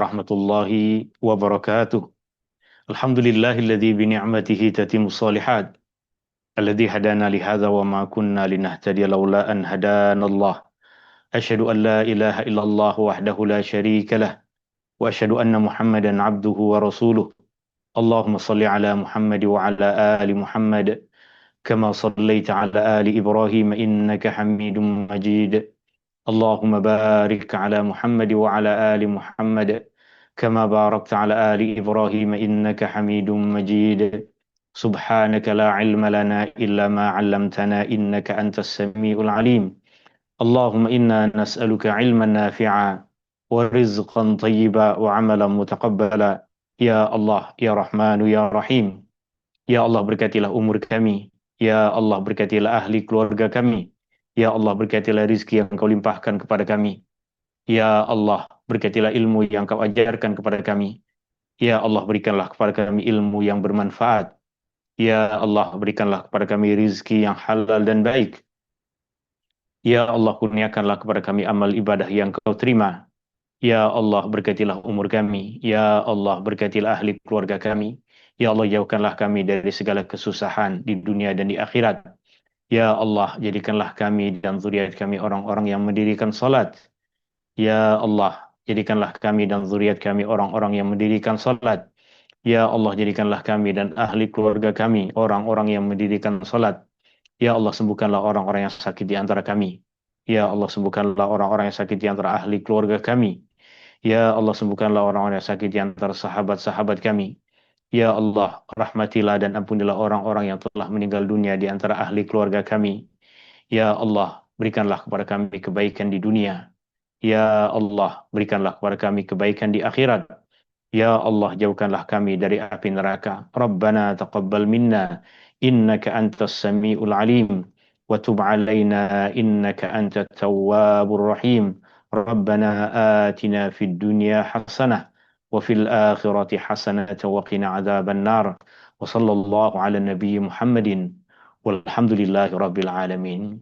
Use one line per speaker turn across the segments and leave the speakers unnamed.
warahmatullahi wabarakatuh. Alhamdulillahilladzi bi ni'matihi tatimmus shalihat. Alladzi hadana li hadza wa ma kunna linahtadiya laula an hadanallah. Asyhadu an la ilaha illallah wahdahu la syarika lah wa asyhadu anna Muhammadan abduhu wa rasuluh. Allahumma shalli ala Muhammad wa ala ali Muhammad kama shallaita ala ali Ibrahim innaka Hamidum Majid. اللهم بارك على محمد وعلى آل محمد كما باركت على آل إبراهيم إنك حميد مجيد سبحانك لا علم لنا إلا ما علمتنا إنك أنت السميع العليم اللهم إنا نسألك علما نافعا ورزقا طيبا وعملا متقبلا يا الله يا رحمن يا رحيم يا الله berkatilah umur kami ya Allah berkatilah ahli keluarga kami. Ya Allah, berkatilah rizki yang kau limpahkan kepada kami. Ya Allah, berkatilah ilmu yang kau ajarkan kepada kami. Ya Allah, berikanlah kepada kami ilmu yang bermanfaat. Ya Allah, berikanlah kepada kami rizki yang halal dan baik. Ya Allah, kurniakanlah kepada kami amal ibadah yang kau terima. Ya Allah, berkatilah umur kami. Ya Allah, berkatilah ahli keluarga kami. Ya Allah, jauhkanlah kami dari segala kesusahan di dunia dan di akhirat. Ya Allah, jadikanlah kami dan zuriat kami orang-orang yang mendirikan salat. Ya Allah, jadikanlah kami dan zuriat kami orang-orang yang mendirikan salat. Ya Allah, jadikanlah kami dan ahli keluarga kami orang-orang yang mendirikan salat. Ya Allah, sembuhkanlah orang-orang yang sakit di antara kami. Ya Allah, sembuhkanlah orang-orang yang sakit di antara ahli keluarga kami. Ya Allah, sembuhkanlah orang-orang yang sakit di antara sahabat-sahabat kami. Ya Allah, rahmatilah dan ampunilah orang-orang yang telah meninggal dunia di antara ahli keluarga kami. Ya Allah, berikanlah kepada kami kebaikan di dunia. Ya Allah, berikanlah kepada kami kebaikan di akhirat. Ya Allah, jauhkanlah kami dari api neraka. Rabbana taqabbal minna, innaka antas sami'ul alim. Wa tub alaina, innaka antat tawwabur rahim. Rabbana atina fid dunya hasanah. Wa fil akhirati hasanah. Wa qina adzaban nar. Wa sallallahu ala nabi Muhammadin. Walhamdulillahi rabbil alamin.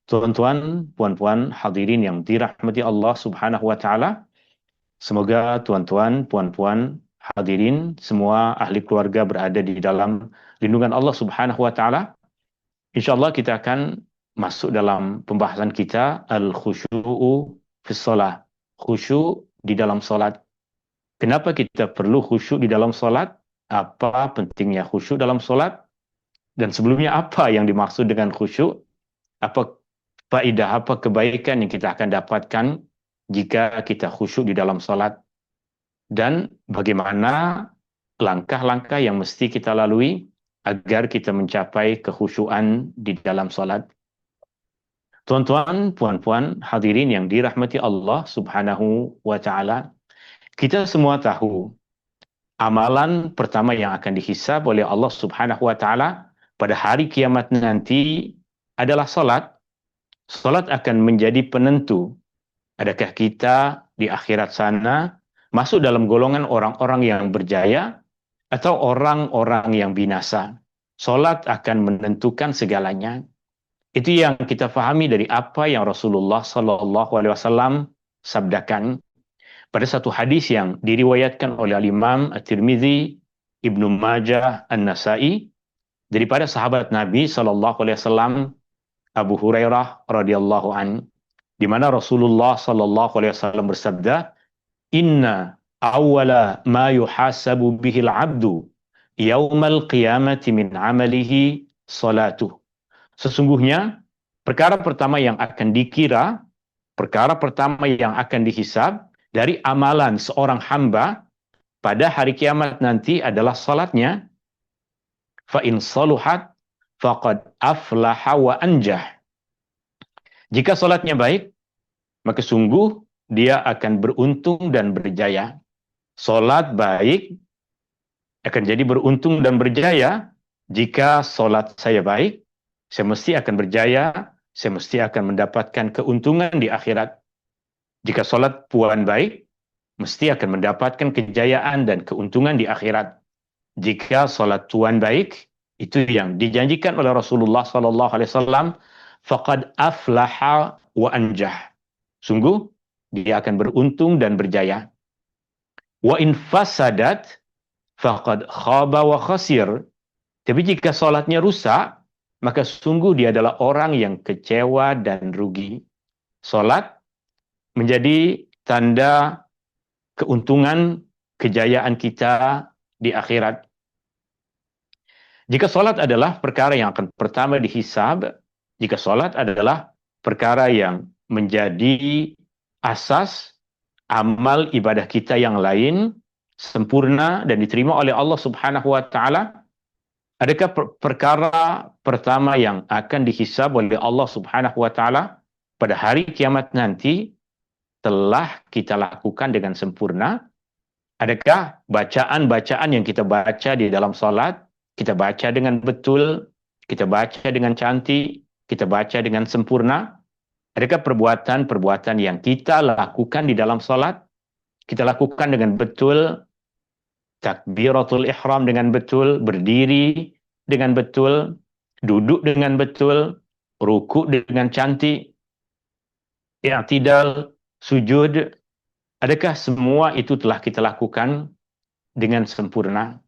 Tuan-tuan, puan-puan, hadirin yang dirahmati Allah Subhanahu wa taala. Semoga tuan-tuan, puan-puan, hadirin semua ahli keluarga berada di dalam lindungan Allah Subhanahu wa taala. Insyaallah kita akan masuk dalam pembahasan kita al-khusyu'u fis shalah. Khusyuk di dalam salat. Kenapa kita perlu khusyuk di dalam salat? Apa pentingnya khusyuk dalam salat? Dan sebelumnya apa yang dimaksud dengan khusyuk? Apa faedah, apa kebaikan yang kita akan dapatkan jika kita khusyuk di dalam salat? Dan bagaimana langkah-langkah yang mesti kita lalui agar kita mencapai kekhusyuan di dalam salat? Tuan-tuan, puan-puan, hadirin yang dirahmati Allah Subhanahu wa taala, kita semua tahu amalan pertama yang akan dihisab oleh Allah Subhanahu wa taala pada hari kiamat nanti adalah salat. Salat akan menjadi penentu adakah kita di akhirat sana masuk dalam golongan orang-orang yang berjaya atau orang-orang yang binasa. Salat akan menentukan segalanya. Itu yang kita fahami dari apa yang Rasulullah sallallahu alaihi wasallam sabdakan pada satu hadis yang diriwayatkan oleh Imam At-Tirmizi, Ibnu Majah, An-Nasa'i daripada sahabat Nabi sallallahu alaihi wasallam Abu Hurairah radhiyallahu an, di mana Rasulullah sallallahu alaihi wasallam bersabda, "Inna awwala ma yuhasabu bihi al-'abdu yaumal qiyamati min 'amalihi salatuh." Sesungguhnya perkara pertama yang akan dikira, perkara pertama yang akan dihisab dari amalan seorang hamba pada hari kiamat nanti adalah salatnya. Fa in saluhat faqad aflaha wa anjah. Jika salatnya baik, maka sungguh dia akan beruntung dan berjaya. Salat baik akan jadi beruntung dan berjaya. Jika salat saya baik, saya mesti akan berjaya, saya mesti akan mendapatkan keuntungan di akhirat. Jika salat puan baik, mesti akan mendapatkan kejayaan dan keuntungan di akhirat. Jika salat tuan baik, itu yang dijanjikan oleh Rasulullah sallallahu alaihi wasallam, faqad aflaha wa anjah. Sungguh dia akan beruntung dan berjaya. Wa in fasadat faqad khaba wa khasir. Tapi jika solatnya rusak, maka sungguh dia adalah orang yang kecewa dan rugi. Solat menjadi tanda keuntungan, kejayaan kita di akhirat. Jika solat adalah perkara yang akan pertama dihisab, jika solat adalah perkara yang menjadi asas amal ibadah kita yang lain, sempurna dan diterima oleh Allah Subhanahu wa taala, adakah perkara pertama yang akan dihisab oleh Allah Subhanahu wa taala pada hari kiamat nanti telah kita lakukan dengan sempurna? Adakah bacaan-bacaan yang kita baca di dalam salat, kita baca dengan betul, kita baca dengan cantik, kita baca dengan sempurna? Adakah perbuatan-perbuatan yang kita lakukan di dalam salat, kita lakukan dengan betul, takbiratul ihram dengan betul, berdiri dengan betul, duduk dengan betul, rukuk dengan cantik, i'tidal, sujud? Adakah semua itu telah kita lakukan dengan sempurna?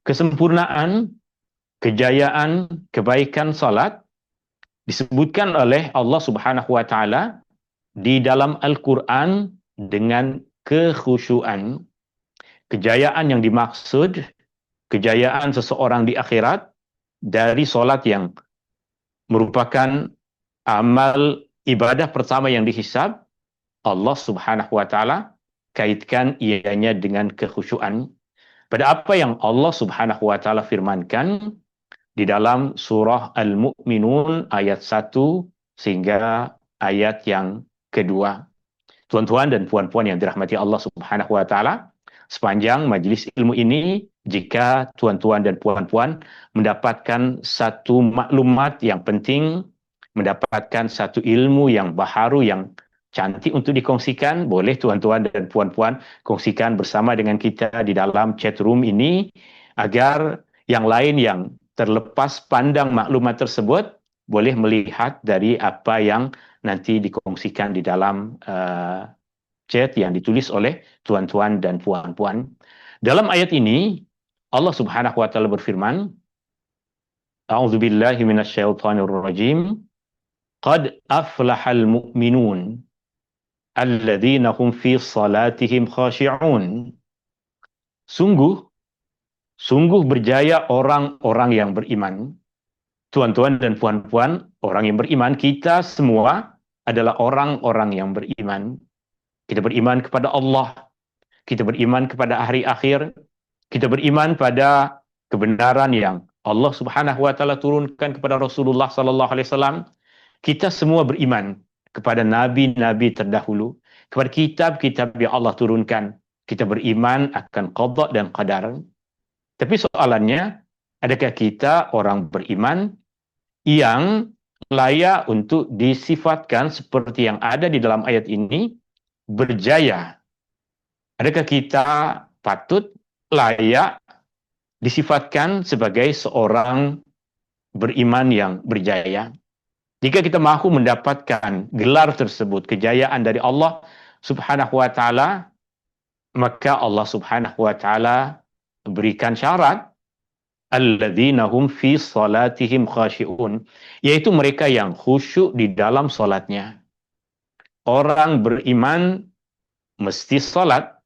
Kesempurnaan, kejayaan, kebaikan salat disebutkan oleh Allah Subhanahu wa taala di dalam Al-Qur'an dengan kekhusyuan. Kejayaan yang dimaksud, kejayaan seseorang di akhirat dari salat yang merupakan amal ibadah pertama yang dihisab, Allah Subhanahu wa taala kaitkan ianya dengan kekhusyuan. Pada apa yang Allah Subhanahu wa taala firmankan di dalam surah Al-Mu'minun ayat 1 sehingga ayat yang kedua. Tuan-tuan dan puan-puan yang dirahmati Allah Subhanahu wa taala, sepanjang majlis ilmu ini, jika tuan-tuan dan puan-puan mendapatkan satu maklumat yang penting, mendapatkan satu ilmu yang baharu, yang cantik untuk dikongsikan, boleh tuan-tuan dan puan-puan kongsikan bersama dengan kita di dalam chat room ini, agar yang lain yang terlepas pandang maklumat tersebut boleh melihat dari apa yang nanti dikongsikan di dalam chat yang ditulis oleh tuan-tuan dan puan-puan. Dalam ayat ini, Allah Subhanahu wa taala berfirman, A'udzubillahi minasyaitonirrajim, qad aflahal mu'minun alladzina hum fi salatihim khashi'un. Sungguh berjaya orang-orang yang beriman. Tuan-tuan dan puan-puan, orang yang beriman, kita semua adalah orang-orang yang beriman. Kita beriman kepada Allah, kita beriman kepada hari akhir, kita beriman pada kebenaran yang Allah Subhanahu wa taala turunkan kepada Rasulullah sallallahu alaihi wasallam. Kita semua beriman kepada nabi-nabi terdahulu, kepada kitab-kitab yang Allah turunkan. Kita beriman akan qada dan qadar. Tapi soalannya, adakah kita orang beriman yang layak untuk disifatkan seperti yang ada di dalam ayat ini, berjaya? Adakah kita patut, layak disifatkan sebagai seorang beriman yang berjaya? Jika kita mahu mendapatkan gelar tersebut, kejayaan dari Allah Subhanahu wa taala, maka Allah Subhanahu wa taala berikan syarat, alladzina hum fi salatihim khashi'un, yaitu mereka yang khusyuk di dalam salatnya. Orang beriman mesti salat.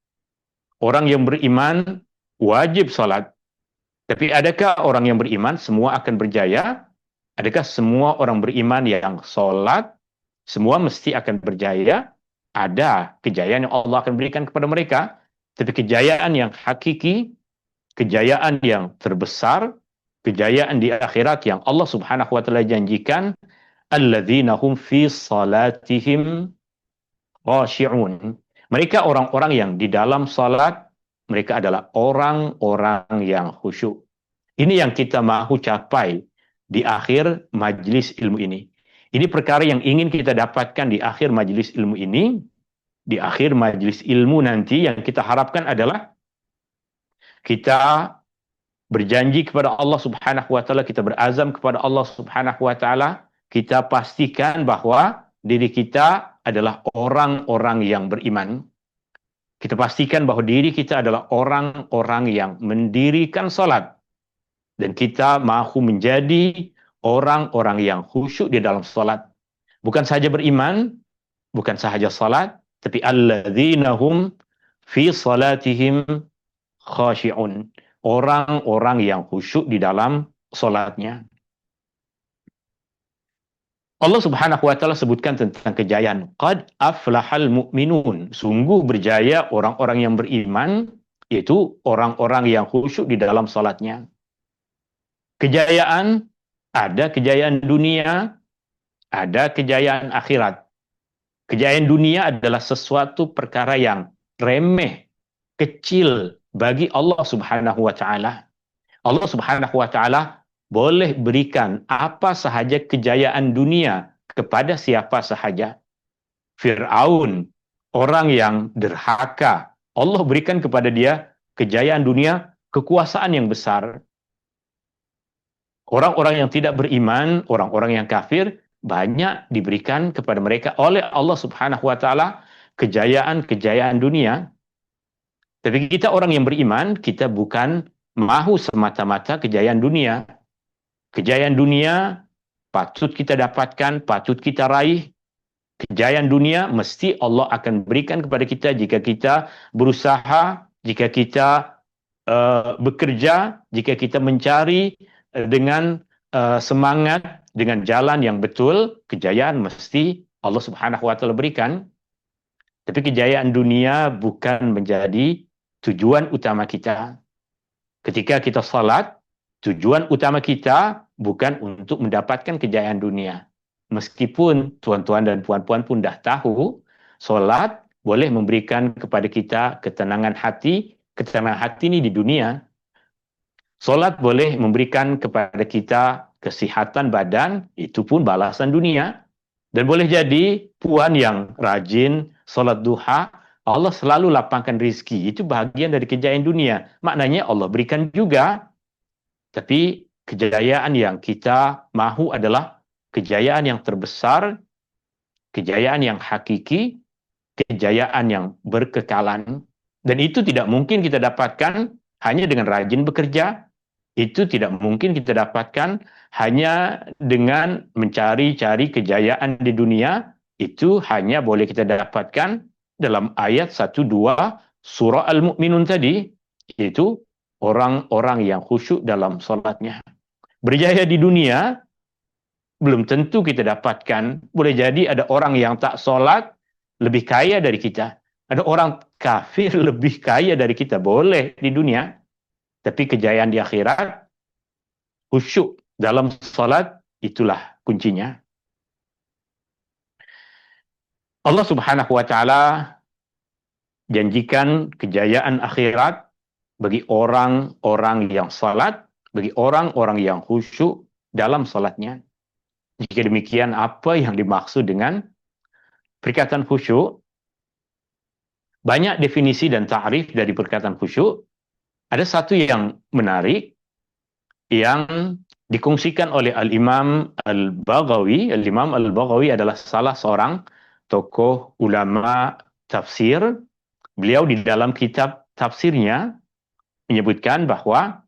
Orang yang beriman wajib salat. Tapi adakah orang yang beriman semua akan berjaya? Adakah semua orang beriman yang salat semua mesti akan berjaya? Ada kejayaan yang Allah akan berikan kepada mereka, tapi kejayaan yang hakiki, kejayaan yang terbesar, kejayaan di akhirat yang Allah Subhanahu wa taala janjikan, alladzina hum fi salatihim khashi'un. Mereka orang-orang yang di dalam salat, mereka adalah orang-orang yang khusyuk. Ini yang kita mahu capai di akhir majlis ilmu ini. Ini perkara yang ingin kita dapatkan di akhir majlis ilmu ini. Di akhir majlis ilmu nanti yang kita harapkan adalah kita berjanji kepada Allah Subhanahu wa taala, kita berazam kepada Allah Subhanahu wa taala, kita pastikan bahwa diri kita adalah orang-orang yang beriman. Kita pastikan bahwa diri kita adalah orang-orang yang mendirikan salat. Dan kita mahu menjadi orang-orang yang khusyuk di dalam salat. Bukan sahaja beriman, bukan sahaja salat, tapi alladzina hum fi salatihim khashi'un. Orang-orang yang khusyuk di dalam salatnya. Allah Subhanahu wa taala sebutkan tentang kejayaan. Qad aflahal mu'minun. Sungguh berjaya orang-orang yang beriman, yaitu orang-orang yang khusyuk di dalam salatnya. Kejayaan, ada kejayaan dunia, ada kejayaan akhirat. Kejayaan dunia adalah sesuatu perkara yang remeh, kecil bagi Allah Subhanahu wa taala. Allah Subhanahu wa taala boleh berikan apa sahaja kejayaan dunia kepada siapa sahaja. Fir'aun, orang yang derhaka, Allah berikan kepada dia kejayaan dunia, kekuasaan yang besar. Orang-orang yang tidak beriman, orang-orang yang kafir, banyak diberikan kepada mereka oleh Allah Subhanahu wa taala kejayaan-kejayaan dunia. Tapi kita orang yang beriman, kita bukan mahu semata-mata kejayaan dunia. Kejayaan dunia patut kita dapatkan, patut kita raih. Kejayaan dunia mesti Allah akan berikan kepada kita jika kita berusaha, jika kita bekerja, jika kita mencari dengan semangat, dengan jalan yang betul. Kejayaan mesti Allah Subhanahu wa taala berikan. Tapi kejayaan dunia bukan menjadi tujuan utama kita. Ketika kita salat, tujuan utama kita bukan untuk mendapatkan kejayaan dunia. Meskipun tuan-tuan dan puan-puan pun dah tahu, solat boleh memberikan kepada kita ketenangan hati. Ketenangan hati ini di dunia. Solat boleh memberikan kepada kita kesihatan badan, itu pun balasan dunia. Dan boleh jadi puan yang rajin solat duha, Allah selalu lapangkan rizki. Itu bahagian dari kejayaan dunia. Maknanya Allah berikan juga. Tapi kejayaan yang kita mahu adalah kejayaan yang terbesar, kejayaan yang hakiki, kejayaan yang berkekalan. Dan itu tidak mungkin kita dapatkan hanya dengan rajin bekerja. Itu tidak mungkin kita dapatkan hanya dengan mencari-cari kejayaan di dunia. Itu hanya boleh kita dapatkan dalam ayat 1-2 surah Al-Mu'minun tadi, yaitu orang-orang yang khusyuk dalam salatnya. Berjaya di dunia belum tentu kita dapatkan. Boleh jadi ada orang yang tak salat lebih kaya dari kita. Ada orang kafir lebih kaya dari kita. Boleh di dunia. Tapi kejayaan di akhirat, khusyuk dalam salat, itulah kuncinya. Allah Subhanahu wa taala janjikan kejayaan akhirat bagi orang-orang yang salat, bagi orang-orang yang khusyuk dalam salatnya. Jika demikian, apa yang dimaksud dengan perkataan khusyuk? Banyak definisi dan ta'rif dari perkataan khusyuk. Ada satu yang menarik, yang dikongsikan oleh Al-Imam Al-Baghawi. Al-Imam Al-Baghawi adalah salah seorang tokoh ulama tafsir. Beliau di dalam kitab tafsirnya menyebutkan bahwa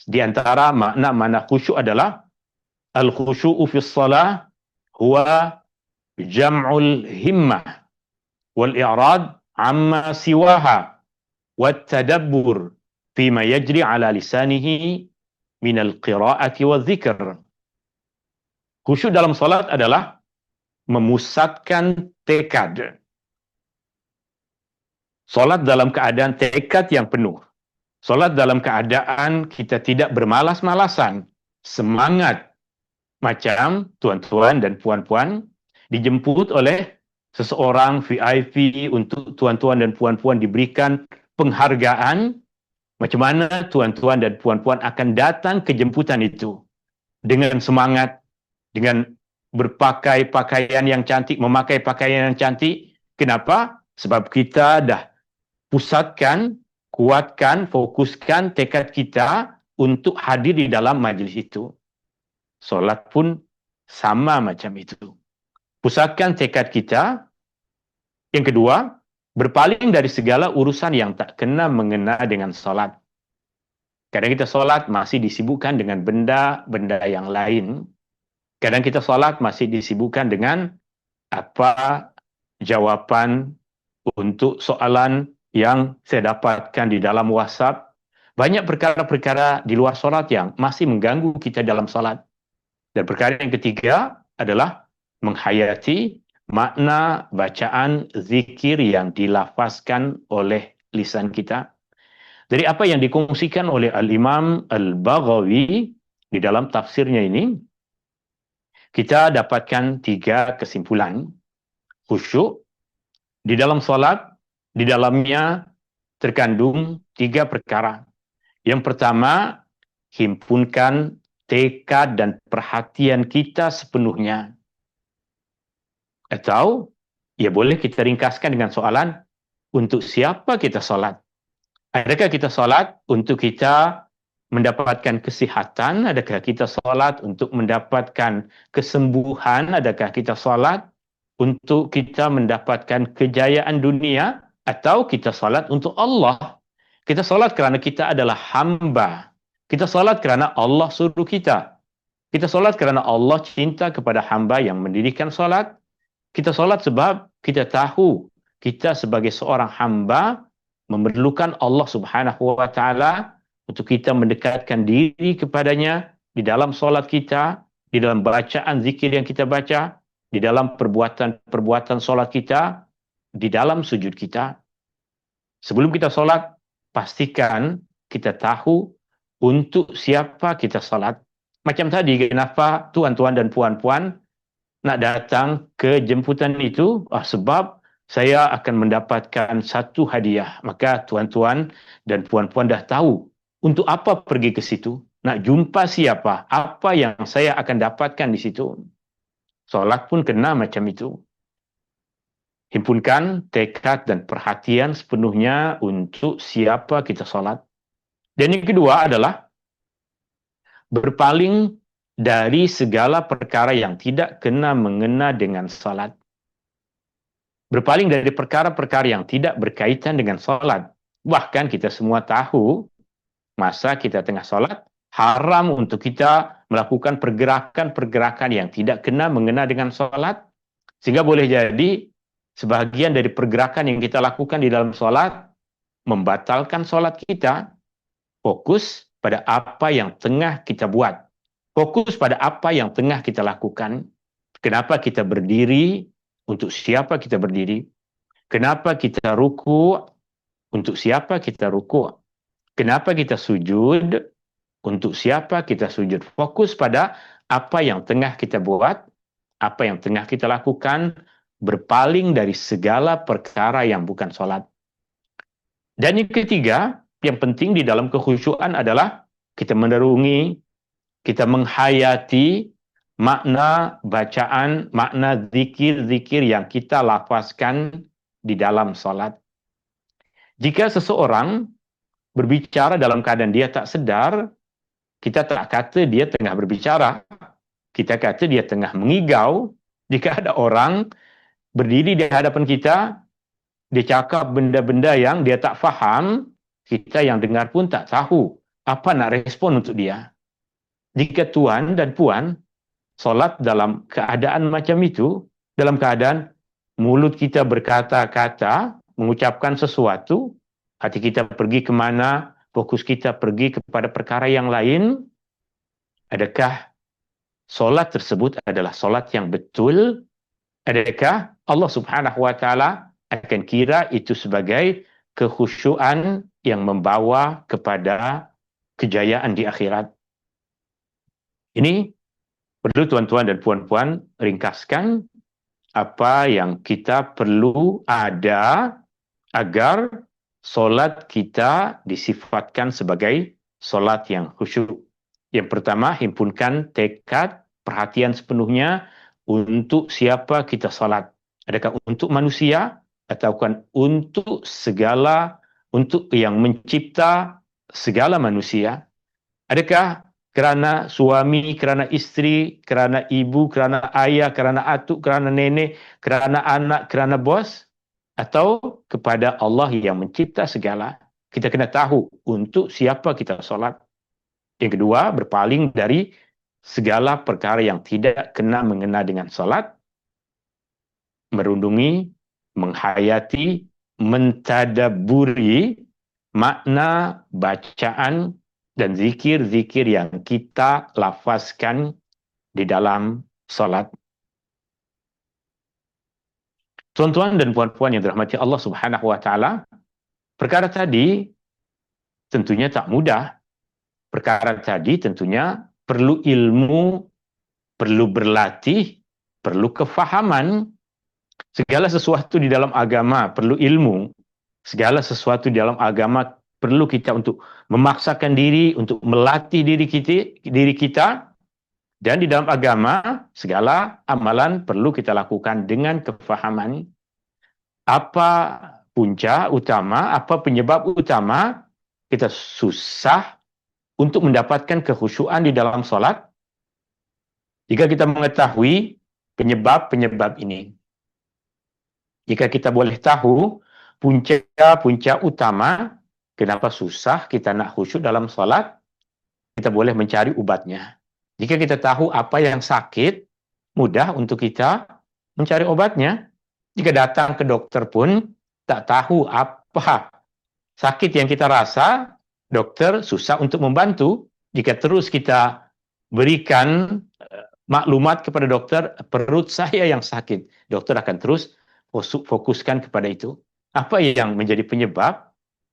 di antara makna-makna khusyuk adalah al-khusyu'u fi shalah huwa jam'ul himmah wal i'rad amma siwaha wat tadabbur fima yajri ala lisanihi min al-qira'ati wa dzikr. Khusyuk dalam salat adalah memusatkan tekad. Salat dalam keadaan tekad yang penuh. Salat dalam keadaan kita tidak bermalas-malasan, semangat, macam tuan-tuan dan puan-puan dijemput oleh seseorang VIP untuk tuan-tuan dan puan-puan diberikan penghargaan. Macam mana tuan-tuan dan puan-puan akan datang ke jemputan itu dengan semangat, dengan berpakai pakaian yang cantik, memakai pakaian yang cantik. Kenapa? Sebab kita dah pusatkan, kuatkan, fokuskan tekad kita untuk hadir di dalam majlis itu. Solat pun sama macam itu. Pusatkan tekad kita. Yang kedua, Berpaling dari segala urusan yang tak kena mengena dengan solat. Kadang kita solat masih disibukkan dengan benda-benda yang lain. Kadang kita solat masih disibukkan dengan apa jawapan untuk soalan yang saya dapatkan di dalam WhatsApp. Banyak perkara-perkara di luar solat yang masih mengganggu kita dalam solat. Dan perkara yang ketiga adalah menghayati makna bacaan zikir yang dilafazkan oleh lisan kita. Dari apa yang dikongsikan oleh Al-Imam Al-Baghawi di dalam tafsirnya ini, kita dapatkan 3 kesimpulan. Khusyuk di dalam solat, di dalamnya terkandung 3 perkara. Yang pertama, himpunkan tekad dan perhatian kita sepenuhnya. Atau, ya boleh kita ringkaskan dengan soalan, untuk siapa kita solat? Adakah kita solat untuk kita mendapatkan kesihatan? Adakah kita solat untuk mendapatkan kesembuhan? Adakah kita solat untuk kita mendapatkan kejayaan dunia? Atau kita solat untuk Allah? Kita solat kerana kita adalah hamba. Kita solat kerana Allah suruh kita. Kita solat kerana Allah cinta kepada hamba yang mendirikan solat. Kita solat sebab kita tahu kita sebagai seorang hamba memerlukan Allah Subhanahu wa taala untuk kita mendekatkan diri kepadanya di dalam solat kita, di dalam bacaan zikir yang kita baca, di dalam perbuatan-perbuatan solat kita, di dalam sujud kita. Sebelum kita solat, pastikan kita tahu untuk siapa kita solat. Macam tadi, kenapa tuan-tuan dan puan-puan nak datang ke jemputan itu? Sebab saya akan mendapatkan satu hadiah. Maka tuan-tuan dan puan-puan dah tahu untuk apa pergi ke situ. Nak jumpa siapa? Apa yang saya akan dapatkan di situ? Solat pun kena macam itu. Himpunkan tekad dan perhatian sepenuhnya untuk siapa kita solat. Dan yang kedua adalah berpaling dari segala perkara yang tidak kena mengena dengan salat. Berpaling dari perkara-perkara yang tidak berkaitan dengan salat. Bahkan kita semua tahu, masa kita tengah salat, haram untuk kita melakukan pergerakan-pergerakan yang tidak kena mengena dengan salat. Sehingga boleh jadi, sebahagian dari pergerakan yang kita lakukan di dalam salat, membatalkan salat kita. Fokus pada apa yang tengah kita buat. Fokus pada apa yang tengah kita lakukan. Kenapa kita berdiri? Untuk siapa kita berdiri? Kenapa kita ruku? Untuk siapa kita ruku? Kenapa kita sujud? Untuk siapa kita sujud? Fokus pada apa yang tengah kita buat, apa yang tengah kita lakukan, berpaling dari segala perkara yang bukan solat. Dan yang ketiga, yang penting di dalam kekhusyuan adalah kita menerungi, kita menghayati makna bacaan, makna zikir-zikir yang kita lafazkan di dalam salat. Jika seseorang berbicara dalam keadaan dia tak sedar, kita tak kata dia tengah berbicara. Kita kata dia tengah mengigau. Jika ada orang berdiri di hadapan kita, dia cakap benda-benda yang dia tak faham, kita yang dengar pun tak tahu apa nak respon untuk dia. Jika tuan dan puan solat dalam keadaan macam itu, dalam keadaan mulut kita berkata-kata, mengucapkan sesuatu, hati kita pergi ke mana, fokus kita pergi kepada perkara yang lain, adakah solat tersebut adalah solat yang betul? Adakah Allah Subhanahu wa taala akan kira itu sebagai kekhusyuan yang membawa kepada kejayaan di akhirat? Ini perlu tuan-tuan dan puan-puan ringkaskan apa yang kita perlu ada agar solat kita disifatkan sebagai solat yang khusyuk. Yang pertama, himpunkan tekad, perhatian sepenuhnya untuk siapa kita solat. Adakah untuk manusia ataukah untuk untuk yang mencipta segala manusia? Adakah kerana suami, kerana isteri, kerana ibu, kerana ayah, kerana atuk, kerana nenek, kerana anak, kerana bos? Atau kepada Allah yang mencipta segala. Kita kena tahu untuk siapa kita solat. Yang kedua, berpaling dari segala perkara yang tidak kena mengena dengan solat, merundungi, menghayati, mentadaburi makna bacaan dan zikir-zikir yang kita lafazkan di dalam solat. Tuan-tuan dan puan-puan yang dirahmati Allah Subhanahu wa taala, perkara tadi tentunya tak mudah. Perkara tadi tentunya perlu ilmu, perlu berlatih, perlu kefahaman. Segala sesuatu di dalam agama perlu ilmu. Segala sesuatu di dalam agama perlu kita untuk memaksakan diri, untuk melatih diri kita. Dan di dalam agama, segala amalan perlu kita lakukan dengan kefahaman. Apa punca utama, apa penyebab utama kita susah untuk mendapatkan kekhusyuan di dalam solat? Jika kita mengetahui penyebab-penyebab ini. Jika kita boleh tahu punca-punca utama kenapa susah kita nak khusyuk dalam solat, kita boleh mencari ubatnya. Jika kita tahu apa yang sakit, mudah untuk kita mencari obatnya. Jika datang ke dokter pun tak tahu apa sakit yang kita rasa, dokter susah untuk membantu. Jika terus kita berikan maklumat kepada dokter, perut saya yang sakit, dokter akan terus fokuskan kepada itu. Apa yang menjadi penyebab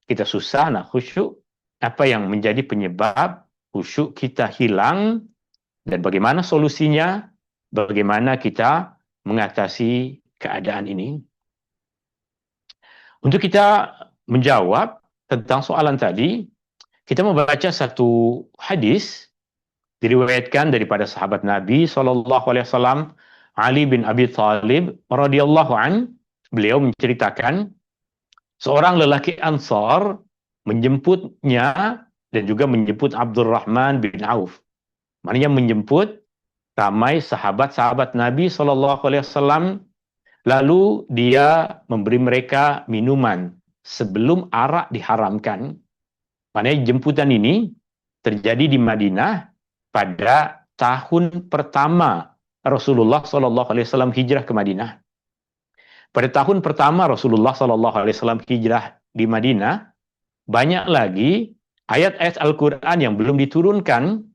kita susah nak khusyuk? Apa yang menjadi penyebab khusyuk kita hilang? Dan bagaimana solusinya? Bagaimana kita mengatasi keadaan ini? Untuk kita menjawab tentang soalan tadi, kita membaca satu hadis diriwayatkan daripada sahabat Nabi SAW, Ali bin Abi Thalib radhiyallahu an. Beliau menceritakan seorang lelaki Ansar menjemputnya dan juga menjemput Abdurrahman bin Auf. Maknanya menjemput ramai sahabat-sahabat Nabi SAW, lalu dia memberi mereka minuman sebelum arak diharamkan. Maknanya jemputan ini terjadi di Madinah pada tahun pertama Rasulullah SAW hijrah ke Madinah. Pada tahun pertama Rasulullah SAW hijrah di Madinah, banyak lagi ayat-ayat Al-Quran yang belum diturunkan.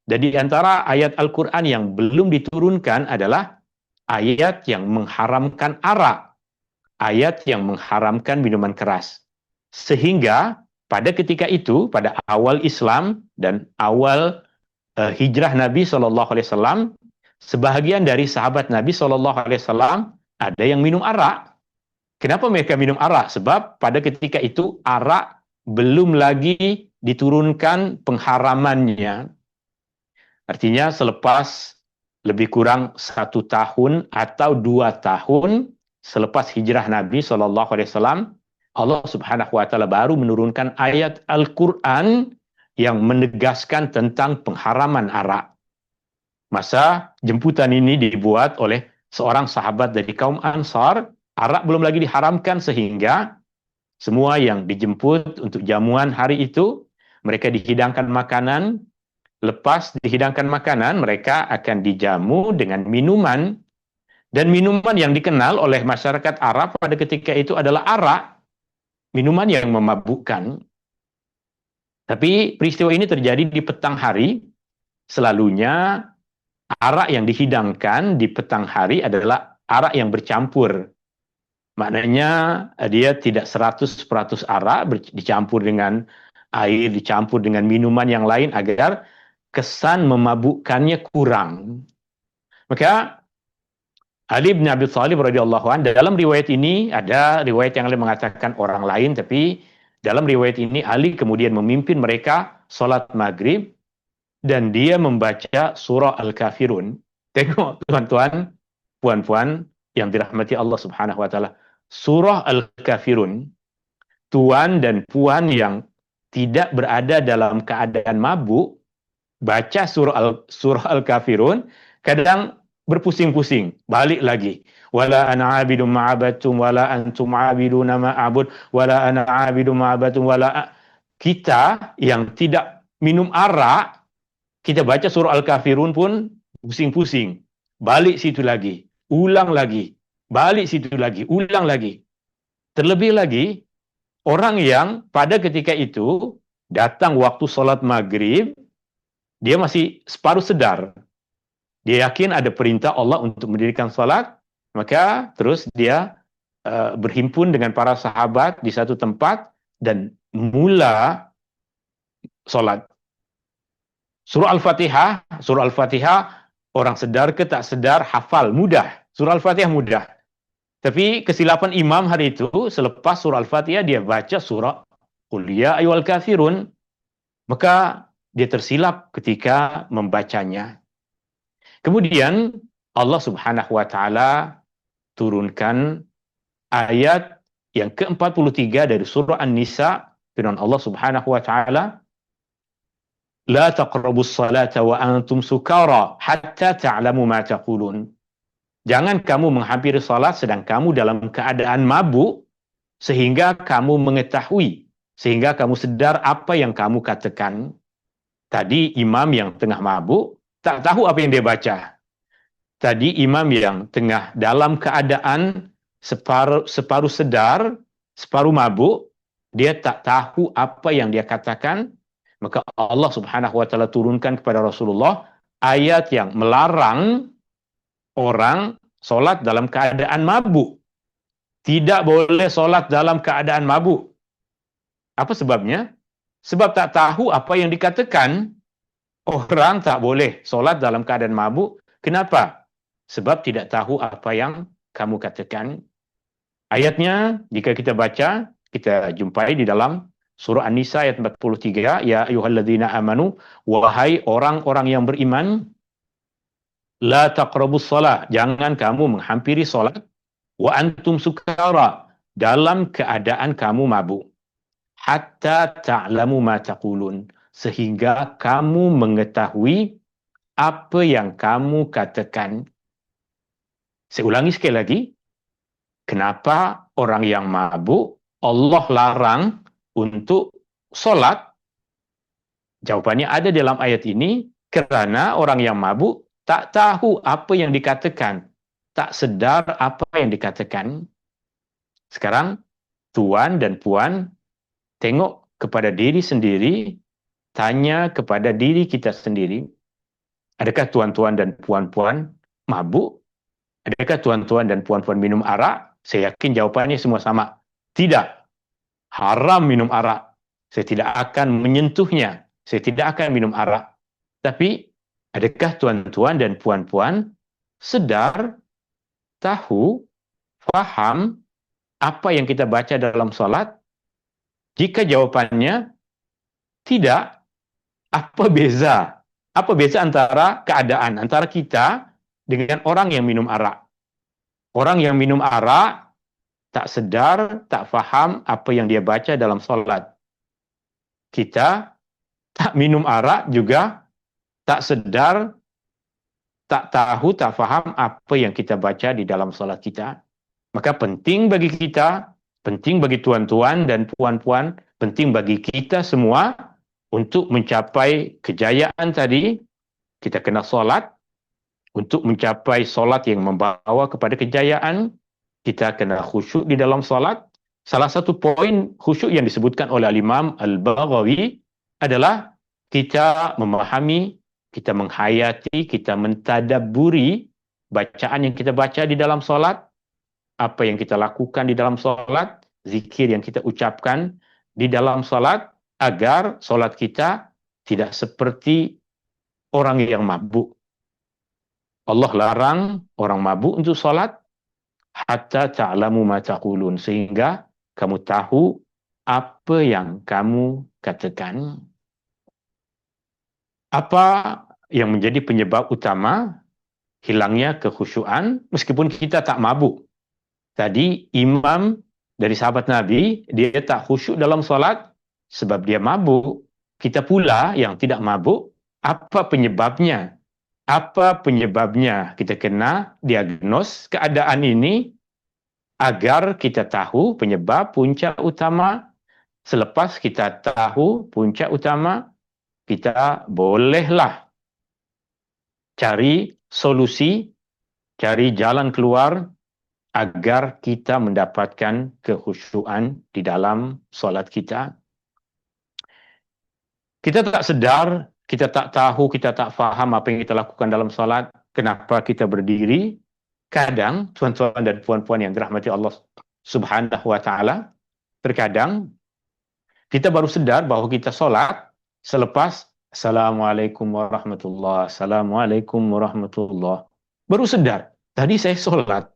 Dan di antara ayat Al-Quran yang belum diturunkan adalah ayat yang mengharamkan arak, ayat yang mengharamkan minuman keras. Sehingga pada ketika itu, pada awal Islam dan awal hijrah Nabi SAW, sebahagian dari sahabat Nabi SAW ada yang minum arak. Kenapa mereka minum arak? Sebab pada ketika itu arak belum lagi diturunkan pengharamannya. Artinya selepas lebih kurang 1 tahun atau 2 tahun selepas hijrah Nabi SAW, Allah Subhanahu wa taala baru menurunkan ayat Al-Quran yang menegaskan tentang pengharaman arak. Masa jemputan ini dibuat oleh seorang sahabat dari kaum Ansar, arak belum lagi diharamkan sehingga semua yang dijemput untuk jamuan hari itu, mereka dihidangkan makanan. Lepas dihidangkan makanan, mereka akan dijamu dengan minuman. Dan minuman yang dikenal oleh masyarakat Arab pada ketika itu adalah arak. Minuman yang memabukkan. Tapi peristiwa ini terjadi di petang hari. Selalunya arak yang dihidangkan di petang hari adalah arak yang bercampur. Maknanya dia tidak 100% arak dicampur dengan air, dicampur dengan minuman yang lain agar kesan memabukkannya kurang. Maka Ali bin Abi Thalib radhiyallahu anhu, dalam riwayat ini ada riwayat yang lain mengatakan orang lain, tapi dalam riwayat ini Ali kemudian memimpin mereka salat maghrib dan dia membaca surah Al-Kafirun. Tengok tuan-tuan, puan-puan yang dirahmati Allah Subhanahu wa taala. Surah Al-Kafirun, tuan dan puan yang tidak berada dalam keadaan mabuk baca surah Al-Kafirun, kadang berpusing-pusing, balik lagi. Wala ana abidum ma'abatum wala antum abiduna ma'abud wala ana abidum ma'abatum kita yang tidak minum arak, kita baca surah Al-Kafirun pun pusing-pusing. Balik situ lagi, ulang lagi, balik situ lagi, ulang lagi. Terlebih lagi, orang yang pada ketika itu datang waktu sholat maghrib, dia masih separuh sedar. Dia yakin ada perintah Allah untuk mendirikan salat, maka terus dia berhimpun dengan para sahabat di satu tempat dan mula salat. Surah Al-Fatihah, orang sedar ke tak sedar, hafal, mudah. Surah Al-Fatihah mudah. Tapi kesilapan imam hari itu, selepas surah Al-Fatihah, dia baca surah Qul ya ayyuhal kafirun, maka dia tersilap ketika membacanya. Kemudian Allah Subhanahu wa taala turunkan ayat yang ke-43 dari surah An-Nisa, firman Allah Subhanahu wa taala, la taqrabus salata wa antum sukara hatta ta'lamu ma taqulun. Jangan kamu menghampiri salat sedang kamu dalam keadaan mabuk sehingga kamu mengetahui, sehingga kamu sedar apa yang kamu katakan. Tadi imam yang tengah mabuk tak tahu apa yang dia baca. Tadi imam yang tengah dalam keadaan separuh sedar, separuh mabuk, dia tak tahu apa yang dia katakan. Maka Allah Subhanahu wa taala turunkan kepada Rasulullah ayat yang melarang orang solat dalam keadaan mabuk. Tidak boleh solat dalam keadaan mabuk. Apa sebabnya? Sebab tak tahu apa yang dikatakan. Orang tak boleh solat dalam keadaan mabuk. Kenapa? Sebab tidak tahu apa yang kamu katakan. Ayatnya, jika kita baca, kita jumpai di dalam surah An-Nisa ayat 43. Ya ayyuhalladzina amanu, wahai orang-orang yang beriman, la taqrabus salat, jangan kamu menghampiri solat, wa antum sukara, dalam keadaan kamu mabuk. Hatta ta'lamu ma taqulun, sehingga kamu mengetahui apa yang kamu katakan. Saya ulangi sekali lagi. Kenapa orang yang mabuk Allah larang untuk solat? Jawabannya ada dalam ayat ini, kerana orang yang mabuk tak tahu apa yang dikatakan, tak sedar apa yang dikatakan. Sekarang, tuan dan puan, tengok kepada diri sendiri, tanya kepada diri kita sendiri, adakah tuan-tuan dan puan-puan mabuk? Adakah tuan-tuan dan puan-puan minum arak? Saya yakin jawapannya semua sama. Tidak. Haram minum arak. Saya tidak akan menyentuhnya. Saya tidak akan minum arak. Tapi, adakah tuan-tuan dan puan-puan sedar, tahu, faham apa yang kita baca dalam solat? Jika jawapannya tidak, apa beza? Apa beza antara keadaan antara kita dengan orang yang minum arak? Orang yang minum arak tak sedar, tak faham apa yang dia baca dalam solat. Kita tak minum arak juga tak sedar, tak tahu, tak faham apa yang kita baca di dalam solat kita. Maka penting bagi kita, penting bagi tuan-tuan dan puan-puan, penting bagi kita semua untuk mencapai kejayaan tadi. Kita kena solat. Untuk mencapai solat yang membawa kepada kejayaan, kita kena khusyuk di dalam solat. Salah satu poin khusyuk yang disebutkan oleh Imam Al-Baghawi adalah kita memahami, kita menghayati, kita mentadabburi bacaan yang kita baca di dalam solat, apa yang kita lakukan di dalam solat, zikir yang kita ucapkan di dalam solat, agar solat kita tidak seperti orang yang mabuk. Allah larang orang mabuk untuk solat, hatta ta'lamu ma taqulun, sehingga kamu tahu apa yang kamu katakan. Apa yang menjadi penyebab utama hilangnya kekhusyuan meskipun kita tak mabuk? Tadi imam dari sahabat Nabi, dia tak khusyuk dalam solat sebab dia mabuk. Kita pula yang tidak mabuk, apa penyebabnya? Apa penyebabnya? Kita kena diagnos keadaan ini agar kita tahu penyebab punca utama. Selepas kita tahu punca utama, kita bolehlah cari solusi, cari jalan keluar agar kita mendapatkan kekhusyuan di dalam solat kita. Kita tak sedar, kita tak tahu, kita tak faham apa yang kita lakukan dalam solat. Kenapa kita berdiri? Kadang, tuan-tuan dan puan-puan yang dirahmati Allah Subhanahu wa Ta'ala, terkadang kita baru sedar bahwa kita solat selepas Assalamualaikum warahmatullahi, Assalamualaikum warahmatullahi. Baru sadar, tadi saya solat.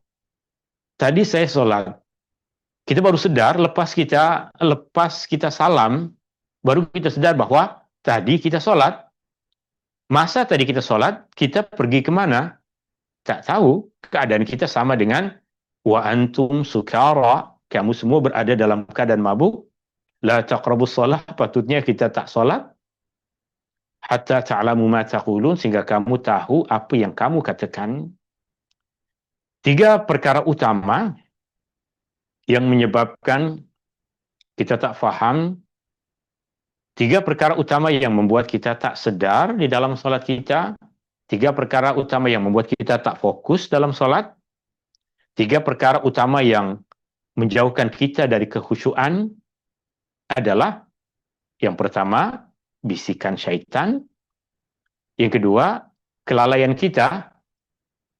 Tadi saya solat. Kita baru sedar lepas kita salam, baru kita sadar bahwa tadi kita solat. Masa tadi kita solat, kita pergi kemana? Tak tahu. Keadaan kita sama dengan wa antum sukara. Kamu semua berada dalam keadaan mabuk. La taqrabus solah. Patutnya kita tak solat. Hatta ta'lamu ma taqulun. Sehingga kamu tahu apa yang kamu katakan. 3 perkara utama yang menyebabkan kita tak faham. 3 perkara utama yang membuat kita tak sedar di dalam solat kita. 3 perkara utama yang membuat kita tak fokus dalam solat. 3 perkara utama yang menjauhkan kita dari kekhusyuan adalah yang pertama, bisikan syaitan. Yang kedua, kelalaian kita.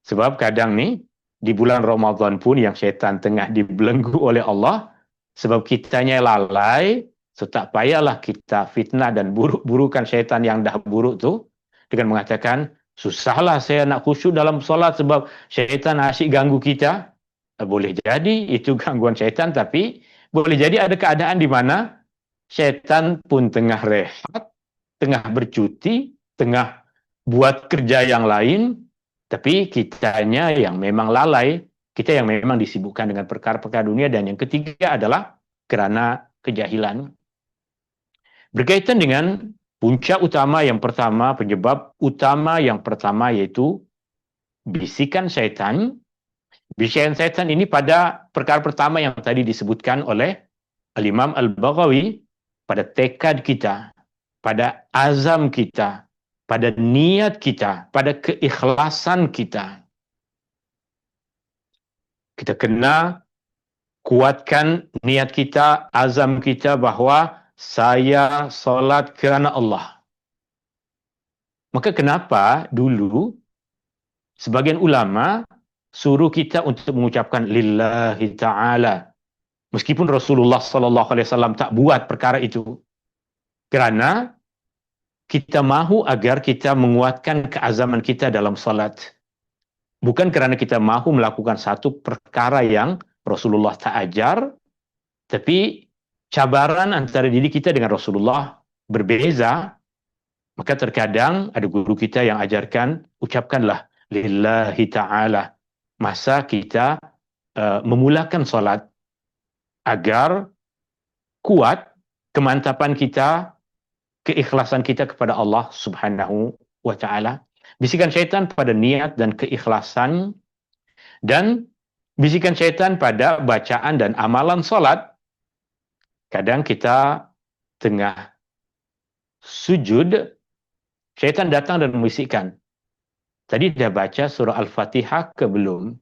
Sebab kadang ni, di bulan Ramadan pun yang syaitan tengah dibelenggu oleh Allah, sebab kitanya lalai, so tak payahlah kita fitnah dan buruk-burukan syaitan yang dah buruk tu, dengan mengatakan, susahlah saya nak khusyuk dalam solat sebab syaitan asyik ganggu kita. Boleh jadi itu gangguan syaitan, tapi boleh jadi ada keadaan di mana syaitan pun tengah rehat, tengah bercuti, tengah buat kerja yang lain, tapi kitanya yang memang lalai, kita yang memang disibukkan dengan perkara-perkara dunia. Dan yang ketiga adalah kerana kejahilan. Berkaitan dengan punca utama yang pertama, penyebab utama yang pertama iaitu bisikan syaitan. Bisikan syaitan ini pada perkara pertama yang tadi disebutkan oleh Al-Imam Al-Baghawi, pada tekad kita, pada azam kita, pada niat kita, pada keikhlasan kita. Kita kena kuatkan niat kita, azam kita bahawa saya solat kerana Allah. Maka kenapa dulu sebagian ulama suruh kita untuk mengucapkan lillahi ta'ala. Meskipun Rasulullah SAW tak buat perkara itu. Kerana kita mahu agar kita menguatkan keazaman kita dalam salat. Bukan kerana kita mahu melakukan satu perkara yang Rasulullah tak ajar, tapi cabaran antara diri kita dengan Rasulullah berbeza. Maka terkadang ada guru kita yang ajarkan, ucapkanlah lillahi ta'ala masa kita memulakan salat, agar kuat kemantapan kita, keikhlasan kita kepada Allah Subhanahu wa Ta'ala. Bisikan syaitan pada niat dan keikhlasan, dan bisikan syaitan pada bacaan dan amalan solat. Kadang kita tengah sujud, syaitan datang dan membisikkan, tadi dah baca surah Al-Fatihah ke belum?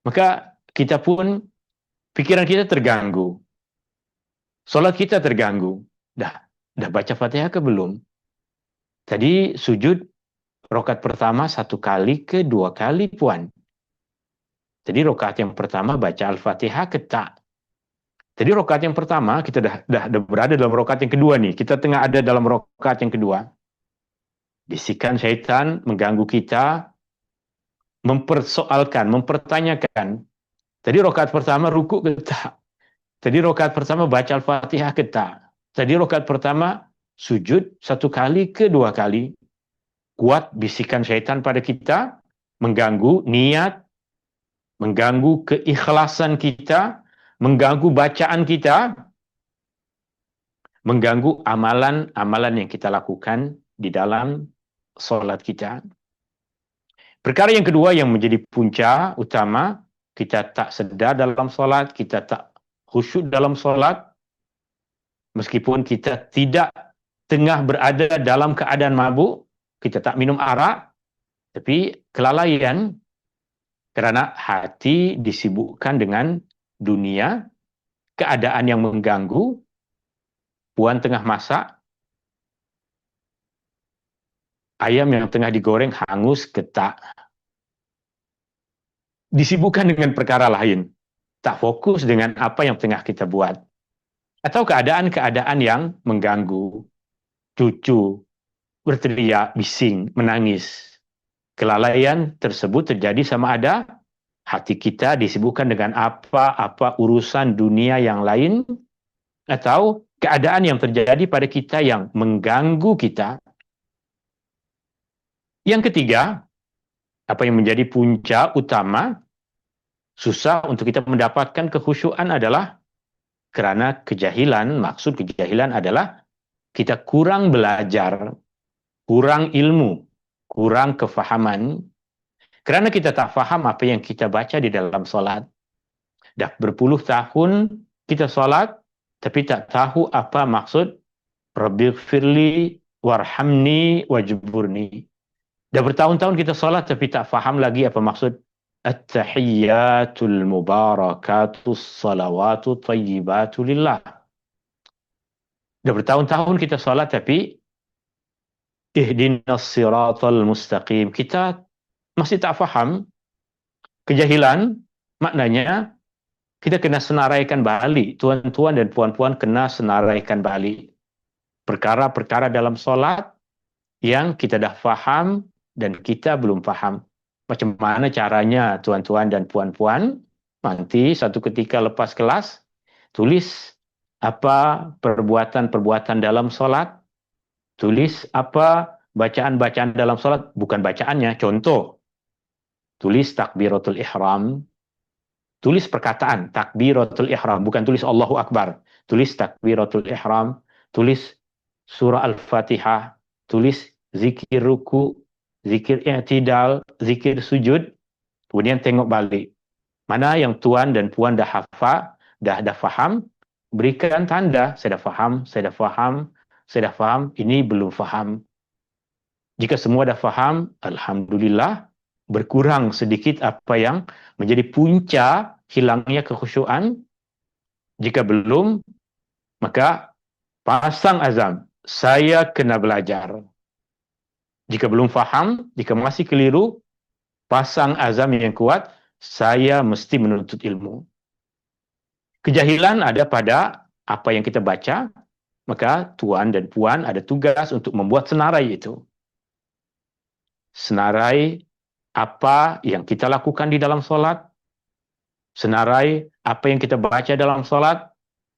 Maka kita pun, pikiran kita terganggu. Solat kita terganggu. Dah baca Fatihah ke belum? Tadi sujud rakaat pertama 1 kali ke 2 kali puan. Jadi rakaat yang pertama baca Al-Fatihah ke tak? Jadi rakaat yang pertama kita dah berada dalam rakaat yang kedua ni. Kita tengah ada dalam rakaat yang kedua. Bisikan syaitan mengganggu kita, mempersoalkan, mempertanyakan. Tadi rakaat pertama rukuk ke tak? Tadi rakaat pertama baca Al-Fatihah ke tak? Tadi rakaat pertama sujud 1 kali ke 2 kali. Kuat bisikan syaitan pada kita, mengganggu niat, mengganggu keikhlasan kita, mengganggu bacaan kita, mengganggu amalan-amalan yang kita lakukan di dalam solat kita. Perkara yang kedua yang menjadi punca utama, kita tak sedar dalam solat, kita tak khusyuk dalam solat, meskipun kita tidak tengah berada dalam keadaan mabuk, kita tak minum arak, tapi kelalaian kerana hati disibukkan dengan dunia, keadaan yang mengganggu, puan tengah masak, ayam yang tengah digoreng hangus ketak. Disibukkan dengan perkara lain, tak fokus dengan apa yang tengah kita buat. Atau keadaan-keadaan yang mengganggu, cucu, berteriak, bising, menangis. Kelalaian tersebut terjadi sama ada hati kita disibukkan dengan apa-apa urusan dunia yang lain, atau keadaan yang terjadi pada kita yang mengganggu kita. Yang ketiga, apa yang menjadi punca utama susah untuk kita mendapatkan kekhusyuan adalah kerana kejahilan. Maksud kejahilan adalah kita kurang belajar, kurang ilmu, kurang kefahaman. Kerana kita tak faham apa yang kita baca di dalam solat. Dah berpuluh tahun kita solat, tapi tak tahu apa maksud Rabbighfirli warhamni wajburni. Dah bertahun-tahun kita solat, tapi tak faham lagi apa maksud At-tahiyyatul mubarakatus salawatu tayyibatu lillah. Dah bertahun-tahun kita solat, tapi ihdinas siratal mustaqim. Kita masih tak faham. Kejahilan maknanya kita kena senaraikan balik. Tuan-tuan dan puan-puan kena senaraikan balik perkara-perkara dalam solat yang kita dah faham dan kita belum faham. Macam mana caranya tuan-tuan dan puan-puan? Nanti satu ketika lepas kelas, tulis apa perbuatan-perbuatan dalam solat, tulis apa bacaan-bacaan dalam solat, bukan bacaannya, contoh. Tulis takbiratul ihram, tulis perkataan takbiratul ihram, bukan tulis Allahu Akbar. Tulis takbiratul ihram, tulis surah Al-Fatihah, tulis zikir ruku, zikir i'tidal, zikir sujud, kemudian tengok balik. Mana yang tuan dan puan dah hafal, dah faham, berikan tanda, saya dah faham, saya dah faham, saya dah faham, ini belum faham. Jika semua dah faham, alhamdulillah, berkurang sedikit apa yang menjadi punca hilangnya kekhusyuan. Jika belum, maka pasang azam, saya kena belajar. Jika belum faham, jika masih keliru, pasang azam yang kuat, saya mesti menuntut ilmu. Kejahilan ada pada apa yang kita baca, maka tuan dan puan ada tugas untuk membuat senarai itu. Senarai apa yang kita lakukan di dalam solat, senarai apa yang kita baca dalam solat,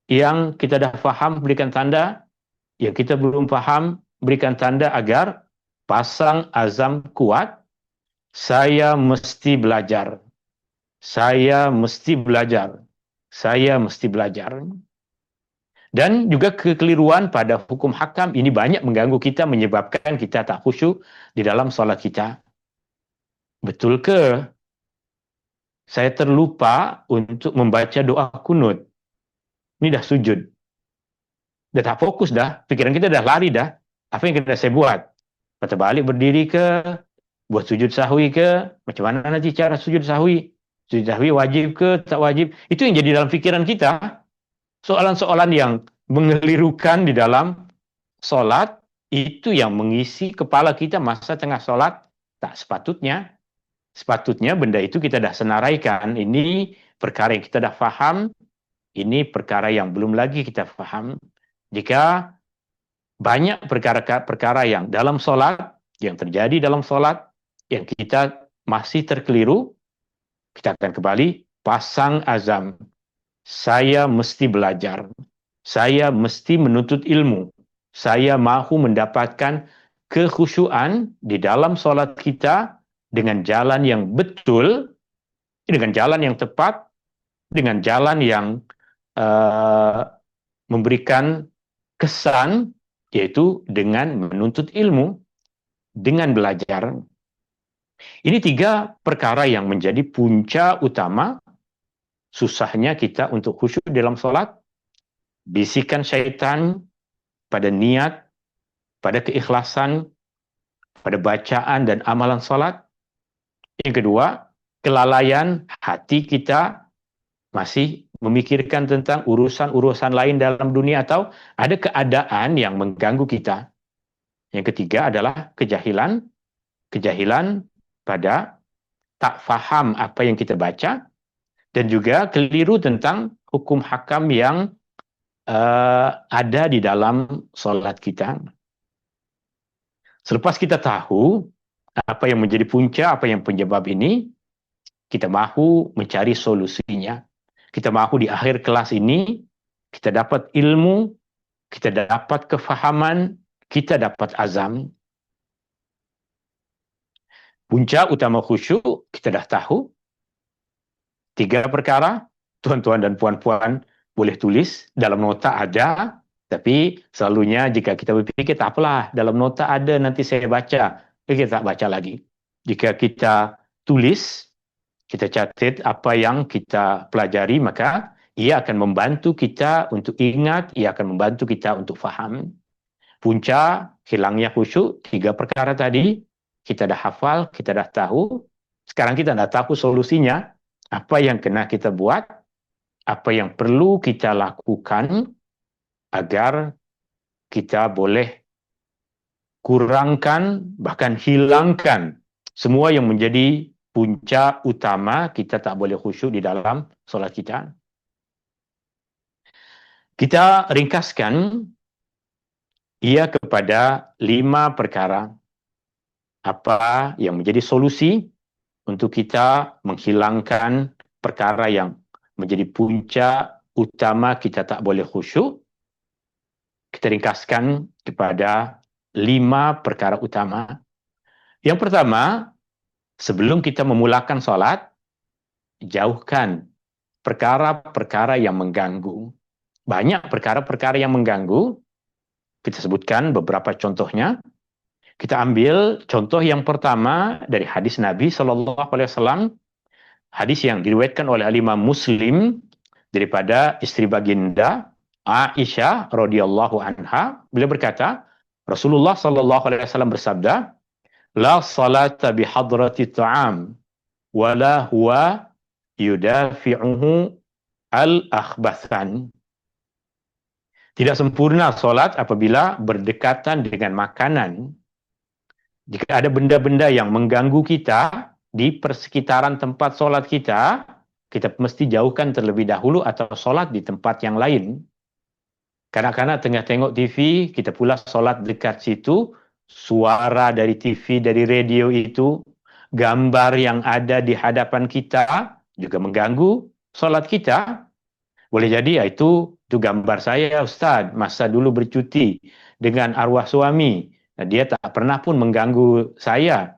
yang kita dah faham berikan tanda, yang kita belum faham berikan tanda agar pasang azam kuat, saya mesti belajar. Saya mesti belajar. Saya mesti belajar. Dan juga kekeliruan pada hukum hakam ini banyak mengganggu kita, menyebabkan kita tak khusyuk di dalam solat kita. Betul ke? Saya terlupa untuk membaca doa kunut. Ini dah sujud. Dah tak fokus dah. Pikiran kita dah lari dah. Apa yang kita saya buat? Patah balik berdiri ke? Buat sujud sahwi ke? Macam mana nanti cara sujud sahwi? Sujud sahwi wajib ke? Tak wajib? Itu yang jadi dalam fikiran kita. Soalan-soalan yang mengelirukan di dalam solat, itu yang mengisi kepala kita masa tengah solat. Tak sepatutnya. Sepatutnya benda itu kita dah senaraikan. Ini perkara yang kita dah faham. Ini perkara yang belum lagi kita faham. Jika banyak perkara-perkara yang dalam solat, yang terjadi dalam solat, yang kita masih terkeliru, kita akan kembali pasang azam. Saya mesti belajar. Saya mesti menuntut ilmu. Saya mahu mendapatkan kekhusyuan di dalam solat kita dengan jalan yang betul, dengan jalan yang tepat, dengan jalan yang memberikan kesan, yaitu dengan menuntut ilmu, dengan belajar. Ini 3 perkara yang menjadi punca utama susahnya kita untuk khusyuk dalam solat. Bisikan syaitan pada niat, pada keikhlasan, pada bacaan dan amalan solat. Yang kedua, kelalaian hati kita masih memikirkan tentang urusan-urusan lain dalam dunia atau ada keadaan yang mengganggu kita. Yang ketiga adalah kejahilan, kejahilan pada tak faham apa yang kita baca dan juga keliru tentang hukum hakam yang ada di dalam solat kita. Selepas kita tahu apa yang menjadi punca, apa yang penyebab ini, kita mahu mencari solusinya. Kita mahu di akhir kelas ini, kita dapat ilmu, kita dapat kefahaman, kita dapat azam. Punca utama khusyuk, kita dah tahu. 3 perkara, tuan-tuan dan puan-puan boleh tulis, dalam nota ada, tapi selalunya jika kita berfikir, tak apalah, dalam nota ada, nanti saya baca, kita tak baca lagi. Jika kita tulis, kita catat apa yang kita pelajari, maka ia akan membantu kita untuk ingat, ia akan membantu kita untuk faham. Punca hilangnya khusyuk, 3 perkara tadi, kita dah hafal, kita dah tahu. Sekarang kita dah tahu solusinya, apa yang kena kita buat, apa yang perlu kita lakukan agar kita boleh kurangkan, bahkan hilangkan semua yang menjadi punca utama kita tak boleh khusyuk di dalam solat kita. Kita ringkaskan ia kepada 5 perkara. Apa yang menjadi solusi untuk kita menghilangkan perkara yang menjadi punca utama kita tak boleh khusyuk. Kita ringkaskan kepada 5 perkara utama. Yang pertama, sebelum kita memulakan solat, jauhkan perkara-perkara yang mengganggu. Banyak perkara-perkara yang mengganggu. Kita sebutkan beberapa contohnya. Kita ambil contoh yang pertama dari hadis Nabi SAW, hadis yang diriwayatkan oleh Imam Muslim daripada istri baginda Aisyah radhiyallahu anha. Beliau berkata, Rasulullah SAW bersabda, "La salata bi hadrati ta'am, wala huwa yudafi'uhu al-akhbathan." Tidak sempurna solat apabila berdekatan dengan makanan. Jika ada benda-benda yang mengganggu kita di persekitaran tempat solat kita, kita mesti jauhkan terlebih dahulu atau solat di tempat yang lain. Kadang-kadang tengah tengok TV, kita pula solat dekat situ, suara dari TV, dari radio itu, gambar yang ada di hadapan kita juga mengganggu solat kita. Boleh jadi itu gambar saya, Ustaz, masa dulu bercuti dengan arwah suami. Dia tak pernah pun mengganggu saya.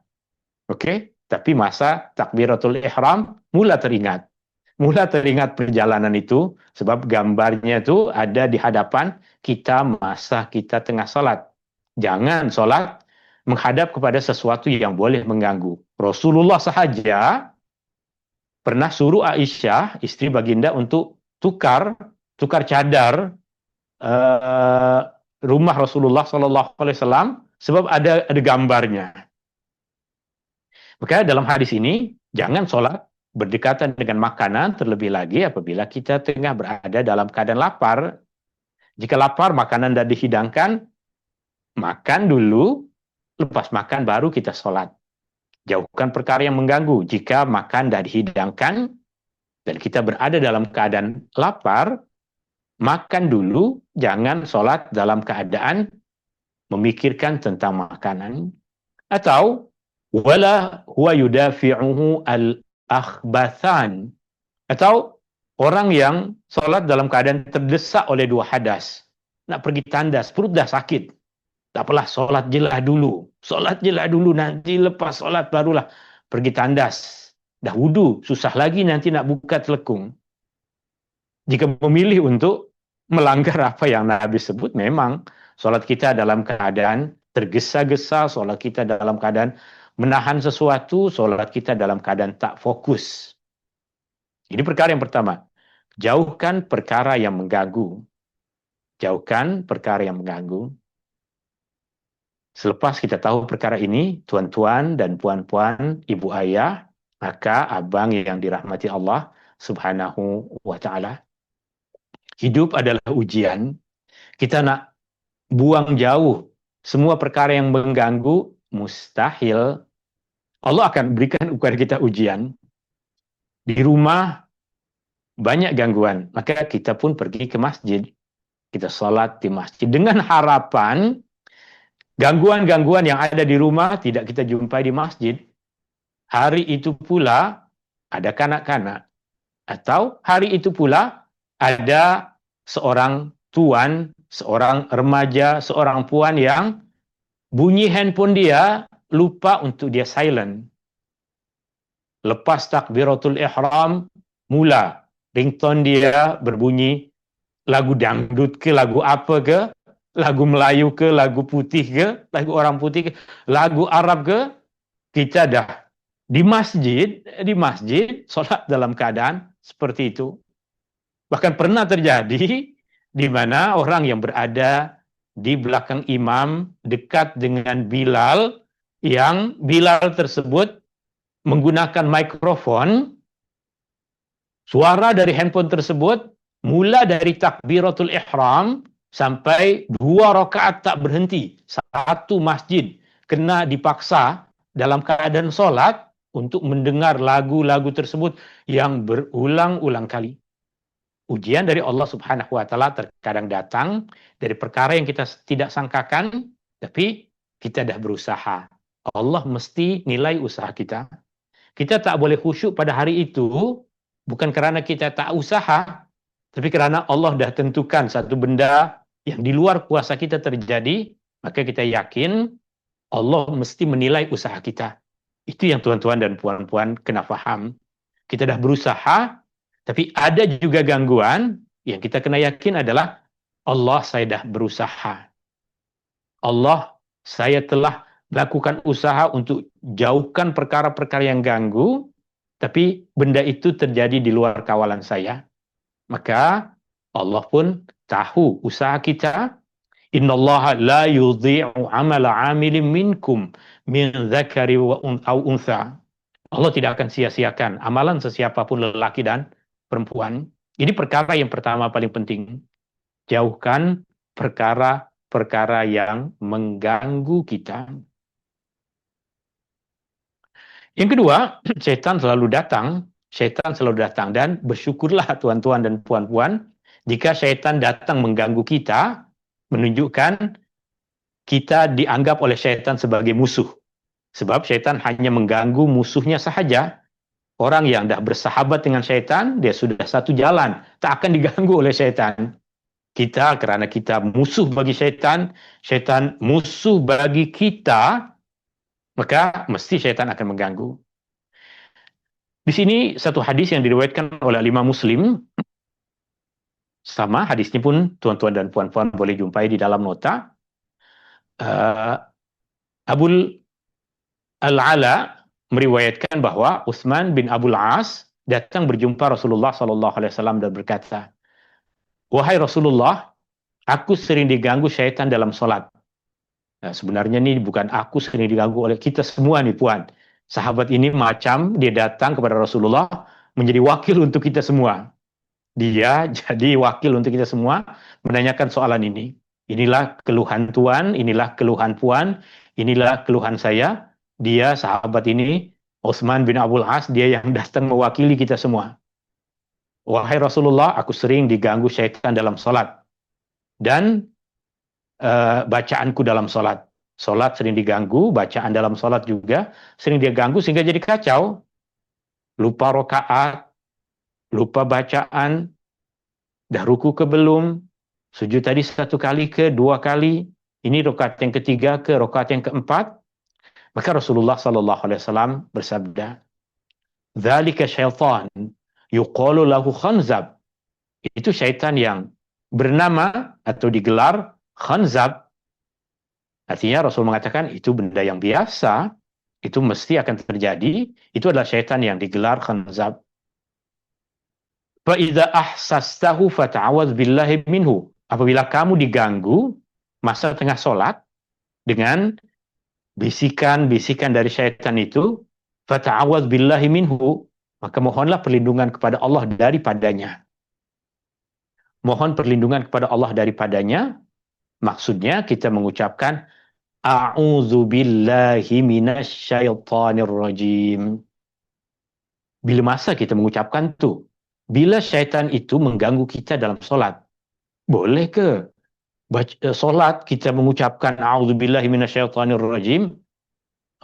Okey? Tapi masa takbiratul ihram mula teringat. Mula teringat perjalanan itu sebab gambarnya itu ada di hadapan kita masa kita tengah solat. Jangan solat menghadap kepada sesuatu yang boleh mengganggu. Rasulullah sahaja pernah suruh Aisyah, istri baginda, untuk tukar cadar rumah Rasulullah SAW sebab ada gambarnya. Maka dalam hadis ini, jangan solat berdekatan dengan makanan, terlebih lagi apabila kita tengah berada dalam keadaan lapar. Jika lapar, makanan dah dihidangkan, makan dulu, lepas makan baru kita solat. Jauhkan perkara yang mengganggu. Jika makan dah dihidangkan, dan kita berada dalam keadaan lapar, makan dulu, jangan solat dalam keadaan memikirkan tentang makanan. Atau wala huwa yudafi'uhu al-akhbathan, atau orang yang solat dalam keadaan terdesak oleh 2 hadas, nak pergi tandas, perut dah sakit, tak apalah, solat je lah dulu, nanti lepas solat barulah pergi tandas. Dah wudu, susah lagi nanti nak buka telekung. Jika memilih untuk melanggar apa yang Nabi sebut, memang solat kita dalam keadaan tergesa-gesa, solat kita dalam keadaan menahan sesuatu, solat kita dalam keadaan tak fokus. Ini perkara yang pertama. Jauhkan perkara yang mengganggu. Jauhkan perkara yang mengganggu. Selepas kita tahu perkara ini, tuan-tuan dan puan-puan, ibu ayah, maka abang yang dirahmati Allah Subhanahu wa taala. Hidup adalah ujian. Kita nak buang jauh semua perkara yang mengganggu, mustahil. Allah akan berikan kepada kita ujian. Di rumah banyak gangguan, maka kita pun pergi ke masjid. Kita salat di masjid dengan harapan gangguan-gangguan yang ada di rumah tidak kita jumpai di masjid. Hari itu pula ada kanak-kanak, atau hari itu pula ada seorang tuan, seorang remaja, seorang puan yang bunyi handphone dia lupa untuk dia silent. Lepas takbiratul ihram, mula ringtone dia berbunyi, lagu dangdut ke, lagu apa ke, lagu Melayu ke, lagu putih ke, lagu orang putih ke, lagu Arab ke. Kita dah di masjid solat dalam keadaan seperti itu. Bahkan pernah terjadi di mana orang yang berada di belakang imam dekat dengan Bilal, yang Bilal tersebut menggunakan mikrofon, suara dari handphone tersebut mula dari takbiratul ihram sampai 2 rakaat tak berhenti. Satu masjid kena dipaksa dalam keadaan solat untuk mendengar lagu-lagu tersebut yang berulang-ulang kali. Ujian dari Allah Subhanahu wa taala terkadang datang dari perkara yang kita tidak sangkakan, tapi kita dah berusaha. Allah mesti nilai usaha kita. Kita tak boleh khusyuk pada hari itu bukan kerana kita tak usaha, tapi kerana Allah dah tentukan satu benda yang di luar kuasa kita terjadi, maka kita yakin Allah mesti menilai usaha kita. Itu yang tuan-tuan dan puan-puan kena faham. Kita dah berusaha, tapi ada juga gangguan yang kita kena yakin adalah Allah, saya dah berusaha. Allah, saya telah melakukan usaha untuk jauhkan perkara-perkara yang ganggu, tapi benda itu terjadi di luar kawalan saya. Maka Allah pun tahu usaha kita. Innallaha la yudhi'u 'amala 'amilin minkum min dzakari aw untha. Allah tidak akan sia-siakan amalan sesiapa pun, lelaki dan perempuan. Ini perkara yang pertama paling penting. Jauhkan perkara-perkara yang mengganggu kita. Yang kedua, syaitan selalu datang, dan bersyukurlah tuan-tuan dan puan-puan jika syaitan datang mengganggu kita, menunjukkan kita dianggap oleh syaitan sebagai musuh. Sebab syaitan hanya mengganggu musuhnya sahaja. Orang yang dah bersahabat dengan syaitan, dia sudah satu jalan, tak akan diganggu oleh syaitan. Kita, kerana kita musuh bagi syaitan, syaitan musuh bagi kita, maka mesti syaitan akan mengganggu. Di sini satu hadis yang diriwayatkan oleh Imam Muslim, sama hadisnya pun tuan-tuan dan puan-puan boleh jumpai di dalam nota. Abul Al-Ala meriwayatkan bahwa Utsman bin Abul As datang berjumpa Rasulullah SAW dan berkata, "Wahai Rasulullah, aku sering diganggu syaitan dalam solat." Nah, sebenarnya ini bukan aku sering diganggu oleh kita semua nih puan. Sahabat ini macam dia datang kepada Rasulullah menjadi wakil untuk kita semua. Dia jadi wakil untuk kita semua menanyakan soalan ini. Inilah keluhan tuan, inilah keluhan puan, inilah keluhan saya. Dia sahabat ini, Utsman bin Abul As, dia yang datang mewakili kita semua. Wahai Rasulullah, aku sering diganggu syaitan dalam solat. Dan bacaanku dalam solat. Solat sering diganggu, bacaan dalam solat juga sering dia ganggu sehingga jadi kacau. Lupa rakaat, lupa bacaan, dah ruku ke belum, sujud tadi 1 kali ke 2 kali, ini rakaat yang ketiga ke rakaat yang keempat. Maka Rasulullah SAW bersabda, "Dzalika syaitan yuqalu lahu khanzab." Itu syaitan yang bernama atau digelar khanzab. Artinya Rasul mengatakan itu benda yang biasa. itu mesti akan terjadi. Itu adalah syaitan yang digelar khanzab. Fa idza ahsastahu fata'awaz billahi minhu. Apabila kamu diganggu masa tengah sholat dengan bisikan-bisikan dari syaitan itu, fata'awaz billahi minhu, maka mohonlah perlindungan kepada Allah daripadanya. Mohon perlindungan kepada Allah daripadanya, maksudnya kita mengucapkan a'udzu billahi minasyaitonir rajim. Bila masa kita mengucapkan itu? Bila syaitan itu mengganggu kita dalam solat. Boleh ke solat kita mengucapkan a'udzubillahi minasyaitonir rajim?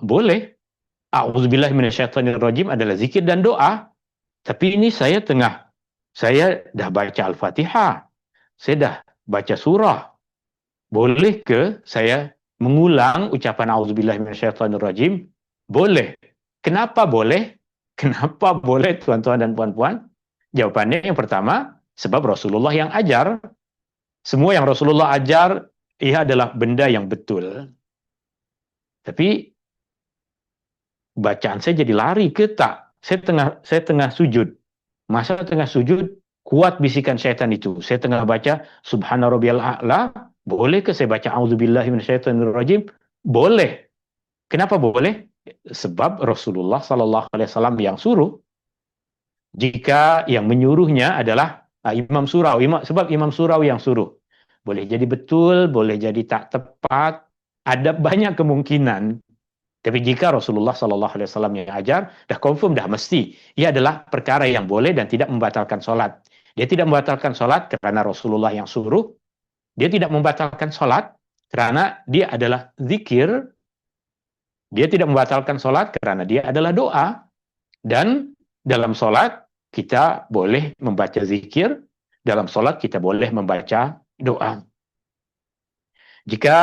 Boleh. A'udzubillahi minasyaitonir rajim adalah zikir dan doa. Tapi ini saya dah baca Al-Fatihah. Saya dah baca surah. Boleh ke saya mengulang ucapan a'udzubillahi minasyaitonir rajim? Boleh. Kenapa boleh? Kenapa boleh tuan-tuan dan puan-puan? Jawabannya yang pertama, sebab Rasulullah yang ajar. Semua yang Rasulullah ajar, ia adalah benda yang betul. Tapi bacaan saya jadi lari ke tak? Saya tengah sujud. Masa tengah sujud, kuat bisikan syaitan itu. Saya tengah baca Subhana rabbiyal a'la. Boleh ke saya baca A'udzubillahi minasyaitonir rajim? Boleh. Kenapa boleh? Sebab Rasulullah sallallahu alaihi wasallam yang suruh. Jika yang menyuruhnya adalah Imam Surau, sebab Imam Surau yang suruh. Boleh jadi betul, boleh jadi tak tepat, ada banyak kemungkinan. Tapi jika Rasulullah sallallahu alaihi wasallam yang ajar, dah confirm, dah mesti. Ia adalah perkara yang boleh dan tidak membatalkan solat. Dia tidak membatalkan solat kerana Rasulullah yang suruh. Dia tidak membatalkan solat kerana dia adalah zikir. Dia tidak membatalkan solat kerana dia adalah doa. Dan dalam solat kita boleh membaca zikir. Dalam solat kita boleh membaca doa. Jika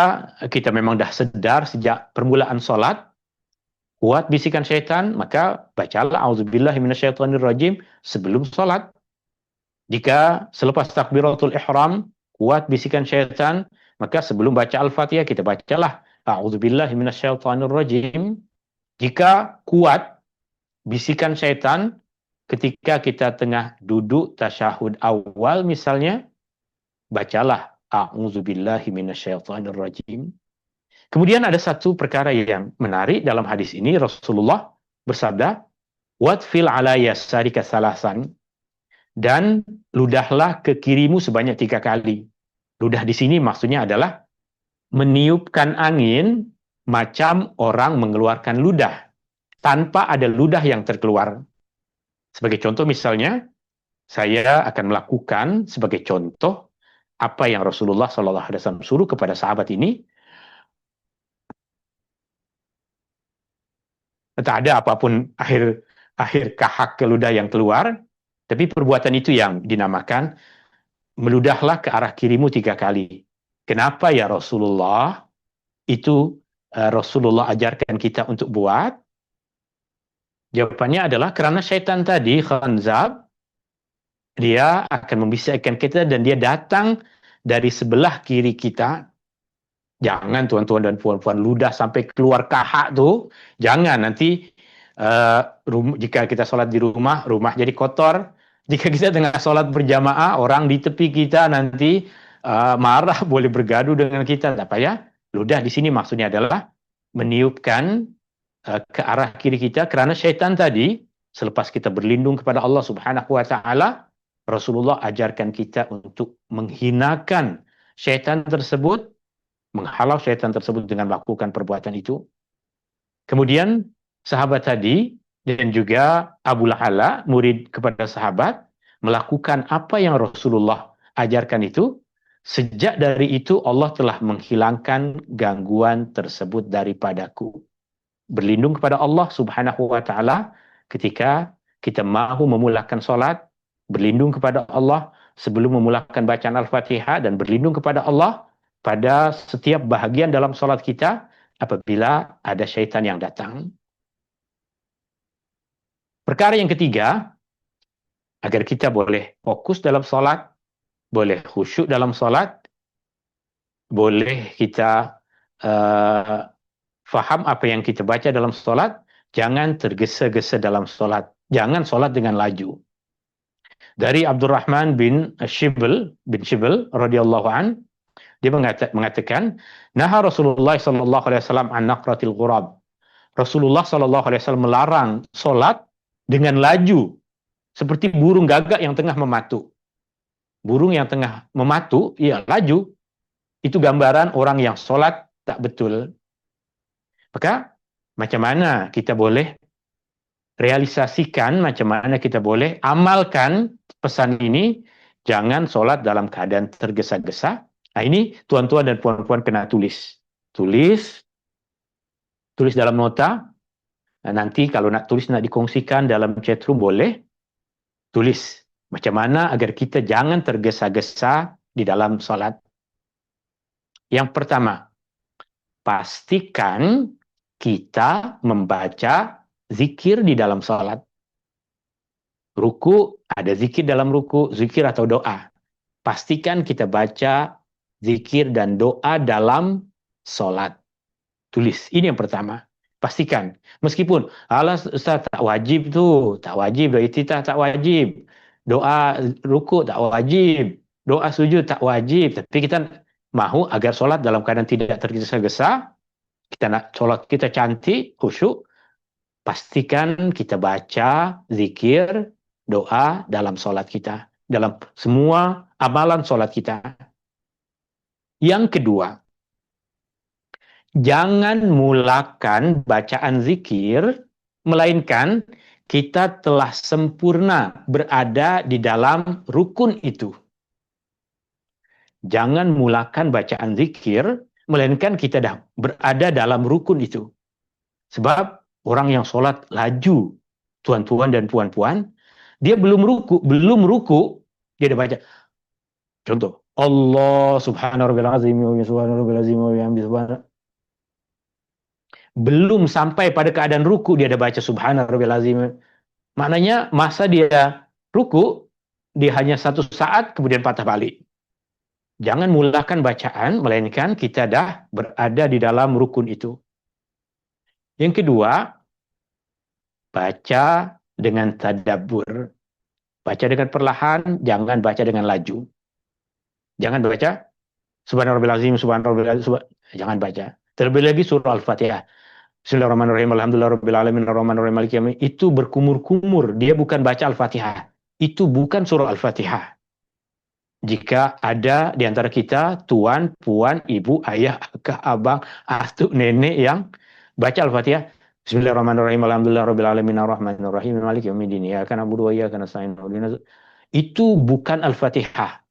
kita memang dah sedar sejak permulaan solat, kuat bisikan syaitan, maka bacalah a'udzubillahi minasyaitonirrajim sebelum solat. Jika selepas takbiratul ihram, kuat bisikan syaitan, maka sebelum baca Al-Fatihah kita bacalah a'udzubillahi minasyaitonirrajim. Jika kuat bisikan syaitan ketika kita tengah duduk tasyahud awal misalnya, bacalah a'udzubillahi minasyaitonirrajim. Kemudian ada satu perkara yang menarik dalam hadis ini. Rasulullah bersabda, "Watfil ala yasarika salasan." Dan ludahlah ke kirimu sebanyak 3 kali. Ludah di sini maksudnya adalah meniupkan angin macam orang mengeluarkan ludah, tanpa ada ludah yang terkeluar. Sebagai contoh misalnya, saya akan melakukan sebagai contoh apa yang Rasulullah SAW suruh kepada sahabat ini. Tak ada apapun akhir kahak ke ludah yang keluar, tapi perbuatan itu yang dinamakan meludahlah ke arah kirimu 3 kali. Kenapa ya Rasulullah? Itu Rasulullah ajarkan kita untuk buat. Jawabannya adalah kerana syaitan tadi, khanzab, dia akan membisikkan kita dan dia datang dari sebelah kiri kita. Jangan tuan-tuan dan puan-puan ludah sampai keluar kahak tu. Jangan nanti jika kita solat di rumah jadi kotor. Jika kita tengah solat berjamaah, orang di tepi kita nanti marah, boleh bergaduh dengan kita. Tak payah. Ludah di sini maksudnya adalah meniupkan ke arah kiri kita kerana syaitan tadi, selepas kita berlindung kepada Allah Subhanahu wa taala, Rasulullah ajarkan kita untuk menghinakan syaitan tersebut, menghalau syaitan tersebut dengan melakukan perbuatan itu. Kemudian sahabat tadi dan juga Abu La'ala, murid kepada sahabat, melakukan apa yang Rasulullah ajarkan itu. Sejak dari itu Allah telah menghilangkan gangguan tersebut daripadaku. Berlindung kepada Allah Subhanahu wa taala ketika kita mahu memulakan solat, berlindung kepada Allah sebelum memulakan bacaan Al-Fatihah, dan berlindung kepada Allah pada setiap bahagian dalam solat kita apabila ada syaitan yang datang. Perkara yang ketiga, agar kita boleh fokus dalam solat, boleh khusyuk dalam solat, boleh kita faham apa yang kita baca dalam sholat, jangan tergesa-gesa dalam sholat, jangan sholat dengan laju. Dari Abdurrahman bin Shibl radhiyallahu an, dia mengatakan, "Naha Rasulullah sallallahu alaihi wasallam an naqratil ghurab." Rasulullah sallallahu alaihi wasallam melarang salat dengan laju seperti burung gagak yang tengah mematu. Burung yang tengah mematu, ya laju. Itu gambaran orang yang salat tak betul. Maka macam mana kita boleh realisasikan, macam mana kita boleh amalkan pesan ini? Jangan solat dalam keadaan tergesa-gesa. Nah, ini tuan-tuan dan puan-puan kena tulis. Tulis dalam nota. Nah, nanti kalau nak tulis, nak dikongsikan dalam chatroom boleh. Tulis macam mana agar kita jangan tergesa-gesa di dalam solat. Yang pertama, pastikan kita membaca zikir di dalam salat. Ruku, ada zikir dalam ruku, zikir atau doa. Pastikan kita baca zikir dan doa dalam salat. Tulis, ini yang pertama. Pastikan. Meskipun, alas Ustaz tak wajib tu, tak wajib, doa iftitah tak wajib, doa ruku tak wajib, doa sujud tak wajib. Tapi kita mahu agar solat dalam keadaan tidak tergesa-gesa, kita nak solat kita cantik, khusyuk, pastikan kita baca zikir, doa dalam solat kita, dalam semua amalan solat kita. Yang kedua, jangan mulakan bacaan zikir, melainkan kita telah sempurna berada di dalam rukun itu. Jangan mulakan bacaan zikir, melainkan kita dah berada dalam rukun itu. Sebab orang yang solat laju, tuan-tuan dan puan-puan, dia belum ruku, dia dah baca. Contoh, Allah subhanahu rabbil azim wa subhanahu rabbil azim wa bihamdihi subhanahu. Belum sampai pada keadaan ruku, dia dah baca subhanahu rabbil azim. Maknanya masa dia ruku, dia hanya 1 saat kemudian patah balik. Jangan mulakan bacaan, melainkan kita dah berada di dalam rukun itu. Yang kedua, baca dengan tadabbur. Baca dengan perlahan, jangan baca dengan laju. Jangan baca subhanarabbil azim, jangan baca. Terlebih lagi surah Al-Fatihah. Bismillahirrahmanirrahim, alhamdulillahirabbil alamin, arrahmanirrahim, maliki yaumiddin. Itu berkumur-kumur, dia bukan baca Al-Fatihah. Itu bukan surah Al-Fatihah. Jika ada di antara kita tuan, puan, ibu, ayah, kakak, abang, atuk, nenek yang baca Al-Fatihah, Bismillahirrahmanirrahim, alhamdulillahirabbil alamin, arrahmanirrahim, maliki yaumiddin, iyyaka na'budu wa iyyaka nasta'in. Itu bukan Al-Fatihah.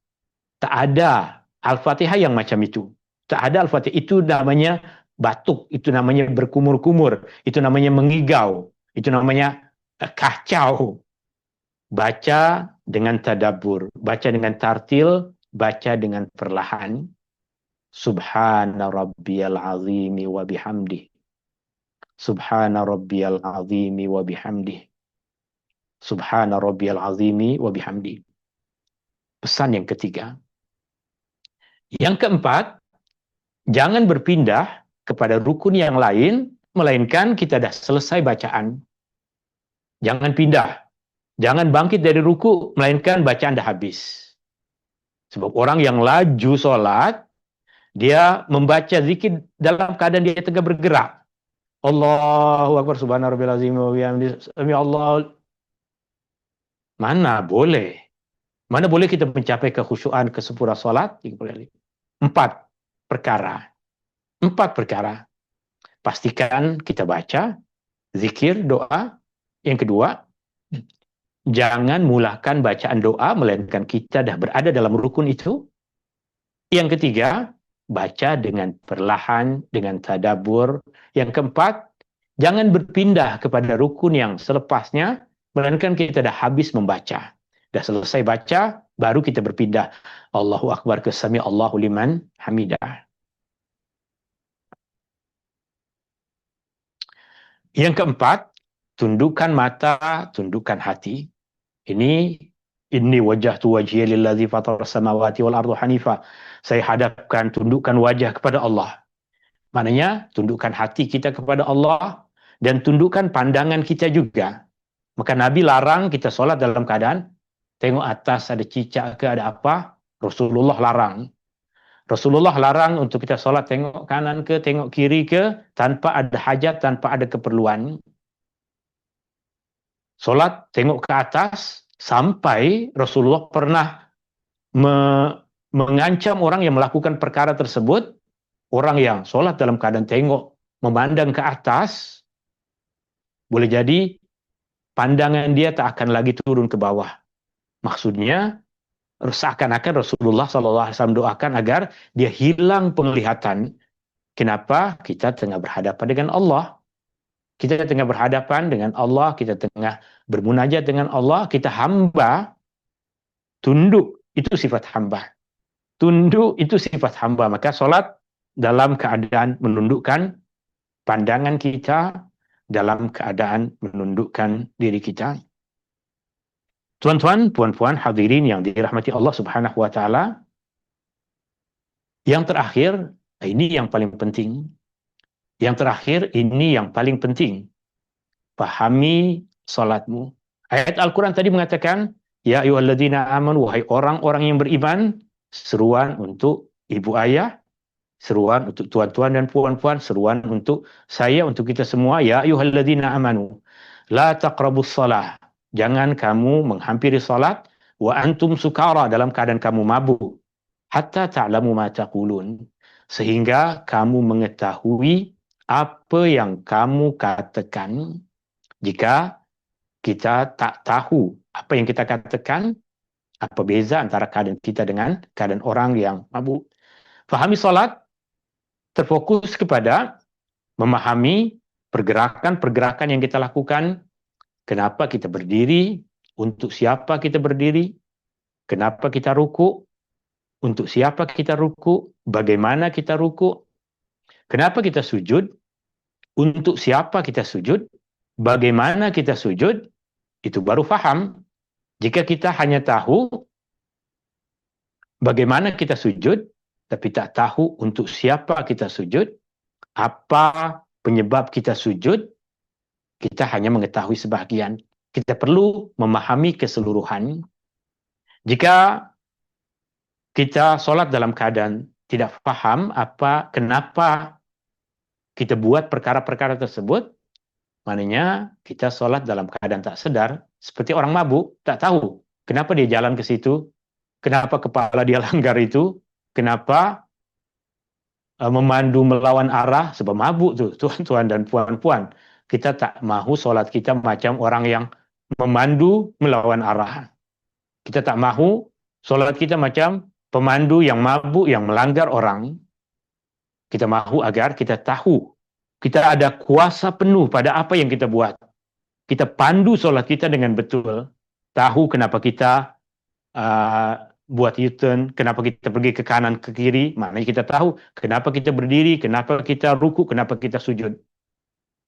Tak ada Al-Fatihah yang macam itu. Tak ada Al-Fatihah. Itu namanya batuk, itu namanya berkumur-kumur, itu namanya mengigau, itu namanya kacau. Baca dengan tadabbur, baca dengan tartil, baca dengan perlahan. Subhana rabbiyal azimi wa bihamdih. Subhana rabbiyal azimi wa bihamdih. Subhana rabbiyal azimi wa bihamdih. Pesan yang ketiga. Yang keempat, jangan berpindah kepada rukun yang lain, melainkan kita dah selesai bacaan. Jangan pindah. Jangan bangkit dari ruku, melainkan bacaan dah habis. Sebab orang yang laju solat, dia membaca zikir dalam keadaan dia tengah bergerak. Allahu Akbar, subhana rabbil azim wa bihamdihi, Allah. Mana boleh? Mana boleh kita mencapai kekhusyuan, kesempurnaan solat? 4 perkara. 4 perkara. Pastikan kita baca zikir, doa. Yang kedua, jangan mulakan bacaan doa, melainkan kita dah berada dalam rukun itu. Yang ketiga, baca dengan perlahan, dengan tadabbur. Yang keempat, jangan berpindah kepada rukun yang selepasnya, melainkan kita dah habis membaca. Dah selesai baca, baru kita berpindah. Allahu Akbar ke sami Allahu liman hamidah. Yang keempat, tundukkan mata, tundukkan hati. Ini wajjahtu wajhiya lillazi fatara samawati wal ardu hanifa. Saya hadapkan, tundukkan wajah kepada Allah. Maknanya tundukkan hati kita kepada Allah dan tundukkan pandangan kita juga. Maka Nabi larang kita solat dalam keadaan tengok atas ada cicak ke ada apa. Rasulullah larang. Rasulullah larang untuk kita solat tengok kanan ke, tengok kiri ke, tanpa ada hajat, tanpa ada keperluan. Solat tengok ke atas, sampai Rasulullah pernah mengancam orang yang melakukan perkara tersebut, orang yang solat dalam keadaan tengok, memandang ke atas, boleh jadi pandangan dia tak akan lagi turun ke bawah. Maksudnya, seakan-akan Rasulullah SAW doakan agar dia hilang penglihatan. Kenapa? Kita tengah berhadapan dengan Allah. Kita tengah berhadapan dengan Allah, kita tengah bermunajat dengan Allah, kita hamba, tunduk, itu sifat hamba. Tunduk itu sifat hamba. Maka solat dalam keadaan menundukkan pandangan kita, dalam keadaan menundukkan diri kita. Tuan-tuan, puan-puan, hadirin yang dirahmati Allah Subhanahu wa taala. Yang terakhir, ini yang paling penting. Yang terakhir, ini yang paling penting. Pahami salatmu. Ayat Al-Quran tadi mengatakan, ya ayyuhalladzina amanu, wahai orang-orang yang beriman, seruan untuk ibu ayah, seruan untuk tuan-tuan dan puan-puan, seruan untuk saya, untuk kita semua, ya ayyuhalladzina amanu, la taqrabus salah. Jangan kamu menghampiri salat wa antum sukara, dalam keadaan kamu mabuk, hatta ta'lamu ma taqulun, sehingga kamu mengetahui apa yang kamu katakan. Jika kita tak tahu apa yang kita katakan, apa beza antara keadaan kita dengan keadaan orang yang mabuk. Fahami salat terfokus kepada memahami pergerakan-pergerakan yang kita lakukan. Kenapa kita berdiri? Untuk siapa kita berdiri? Kenapa kita ruku? Untuk siapa kita ruku? Bagaimana kita ruku? Kenapa kita sujud? Untuk siapa kita sujud? Bagaimana kita sujud? Itu baru faham. Jika kita hanya tahu bagaimana kita sujud, tapi tak tahu untuk siapa kita sujud, apa penyebab kita sujud, kita hanya mengetahui sebahagian. Kita perlu memahami keseluruhan. Jika kita solat dalam keadaan tidak faham kenapa kita buat perkara-perkara tersebut, maknanya kita solat dalam keadaan tak sadar, seperti orang mabuk, tak tahu kenapa dia jalan ke situ, kenapa kepala dia langgar itu, kenapa memandu melawan arah, sebab mabuk tuh, tuan-tuan dan puan-puan. Kita tak mahu solat kita macam orang yang memandu melawan arah. Kita tak mahu solat kita macam pemandu yang mabuk, yang melanggar orang. Kita mahu agar kita tahu, kita ada kuasa penuh pada apa yang kita buat. Kita pandu solat kita dengan betul. Tahu kenapa kita buat U-turn, kenapa kita pergi ke kanan, ke kiri. Maknanya kita tahu kenapa kita berdiri, kenapa kita ruku, kenapa kita sujud.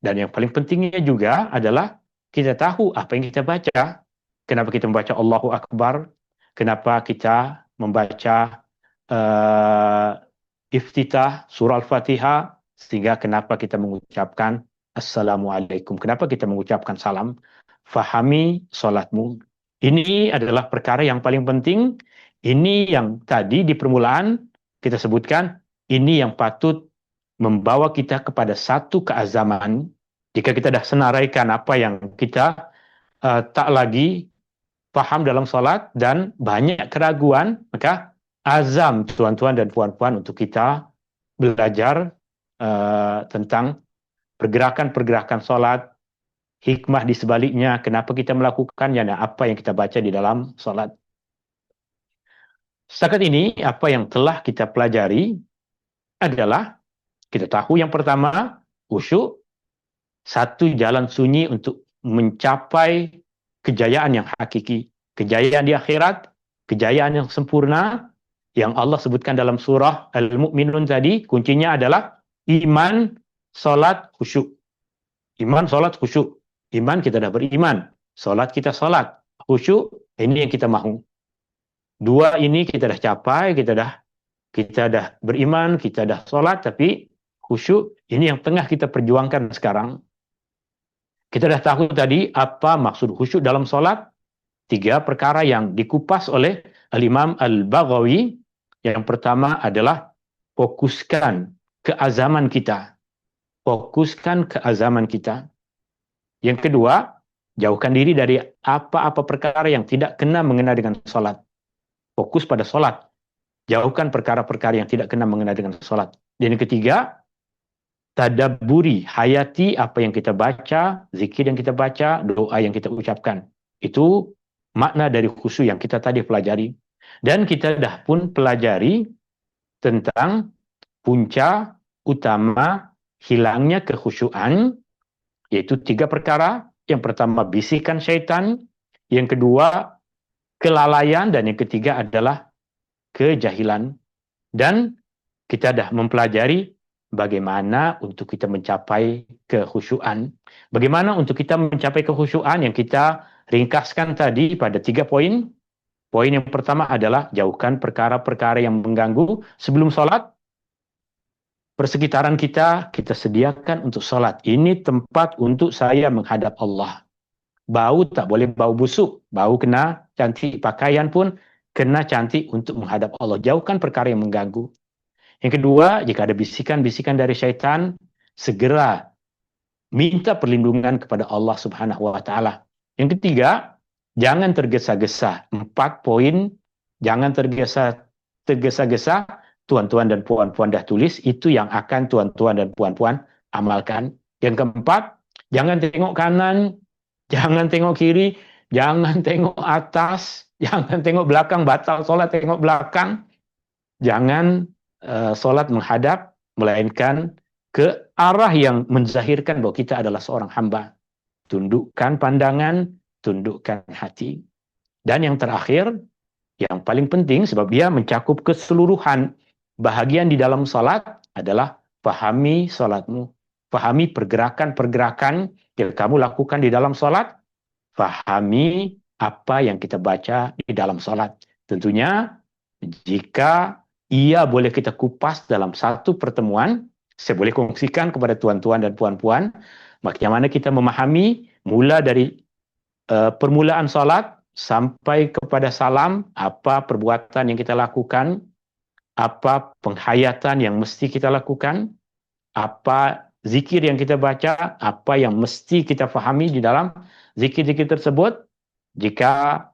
Dan yang paling pentingnya juga adalah kita tahu apa yang kita baca. Kenapa kita membaca Allahu Akbar, kenapa kita membaca iftitah surah Al-Fatihah, sehingga kenapa kita mengucapkan Assalamualaikum, kenapa kita mengucapkan salam. Fahami solatmu. Ini adalah perkara yang paling penting. Ini yang tadi di permulaan kita sebutkan, ini yang patut membawa kita kepada satu keazaman. Jika kita dah senaraikan apa yang kita tak lagi faham dalam solat dan banyak keraguan, maka azam tuan-tuan dan puan-puan untuk kita belajar tentang pergerakan-pergerakan solat, hikmah di sebaliknya, kenapa kita melakukannya, dan apa yang kita baca di dalam solat. Setakat ini, apa yang telah kita pelajari adalah, kita tahu yang pertama, khusyuk, satu jalan sunyi untuk mencapai kejayaan yang hakiki, kejayaan di akhirat, kejayaan yang sempurna, yang Allah sebutkan dalam surah Al-Mu'minun tadi, kuncinya adalah iman, solat, khusyuk. Iman, solat, khusyuk. Iman, kita dah beriman. Solat, kita solat. Khusyuk, ini yang kita mahu. Dua ini kita dah capai, kita dah beriman, kita dah solat, tapi Khusyuk ini yang tengah kita perjuangkan sekarang. Kita dah tahu tadi apa maksud khusyuk dalam solat. 3 perkara yang dikupas oleh Al-Imam Al-Baghawi. Yang pertama adalah fokuskan keazaman kita. Fokuskan keazaman kita. Yang kedua, jauhkan diri dari apa-apa perkara yang tidak kena mengena dengan solat. Fokus pada solat. Jauhkan perkara-perkara yang tidak kena mengena dengan solat. Dan yang ketiga, tadabburi, hayati apa yang kita baca, zikir yang kita baca, doa yang kita ucapkan. Itu makna dari khusyuk yang kita tadi pelajari. Dan kita dah pun pelajari tentang punca utama hilangnya kekhusyuan, yaitu 3 perkara. Yang pertama, bisikan syaitan. Yang kedua, kelalaian. Dan yang ketiga adalah kejahilan. Dan kita dah mempelajari bagaimana untuk kita mencapai kekhusyuan. Bagaimana untuk kita mencapai kekhusyuan yang kita ringkaskan tadi pada 3 poin. Poin yang pertama adalah jauhkan perkara-perkara yang mengganggu sebelum solat. Persekitaran kita sediakan untuk solat. Ini tempat untuk saya menghadap Allah. Bau tak boleh bau busuk. Bau kena cantik, pakaian pun kena cantik untuk menghadap Allah. Jauhkan perkara yang mengganggu. Yang kedua, jika ada bisikan-bisikan dari syaitan, segera minta perlindungan kepada Allah Subhanahu wa taala. Yang ketiga, jangan tergesa-gesa. 4 poin, jangan tergesa-gesa. Tuan-tuan dan puan-puan dah tulis, itu yang akan tuan-tuan dan puan-puan amalkan. Yang keempat, jangan tengok kanan, jangan tengok kiri, jangan tengok atas, jangan tengok belakang, batal solat tengok belakang. Jangan solat menghadap, melainkan ke arah yang menzahirkan bahwa kita adalah seorang hamba. Tundukkan pandangan, tundukkan hati. Dan yang terakhir, yang paling penting sebab dia mencakup keseluruhan bahagian di dalam salat adalah fahami salatmu. Fahami pergerakan-pergerakan yang kamu lakukan di dalam salat. Fahami apa yang kita baca di dalam salat. Tentunya jika ia boleh kita kupas dalam satu pertemuan, saya boleh kongsikan kepada tuan-tuan dan puan-puan bagaimana kita memahami mula dari permulaan salat sampai kepada salam, apa perbuatan yang kita lakukan, apa penghayatan yang mesti kita lakukan, apa zikir yang kita baca, apa yang mesti kita fahami di dalam zikir-zikir tersebut. Jika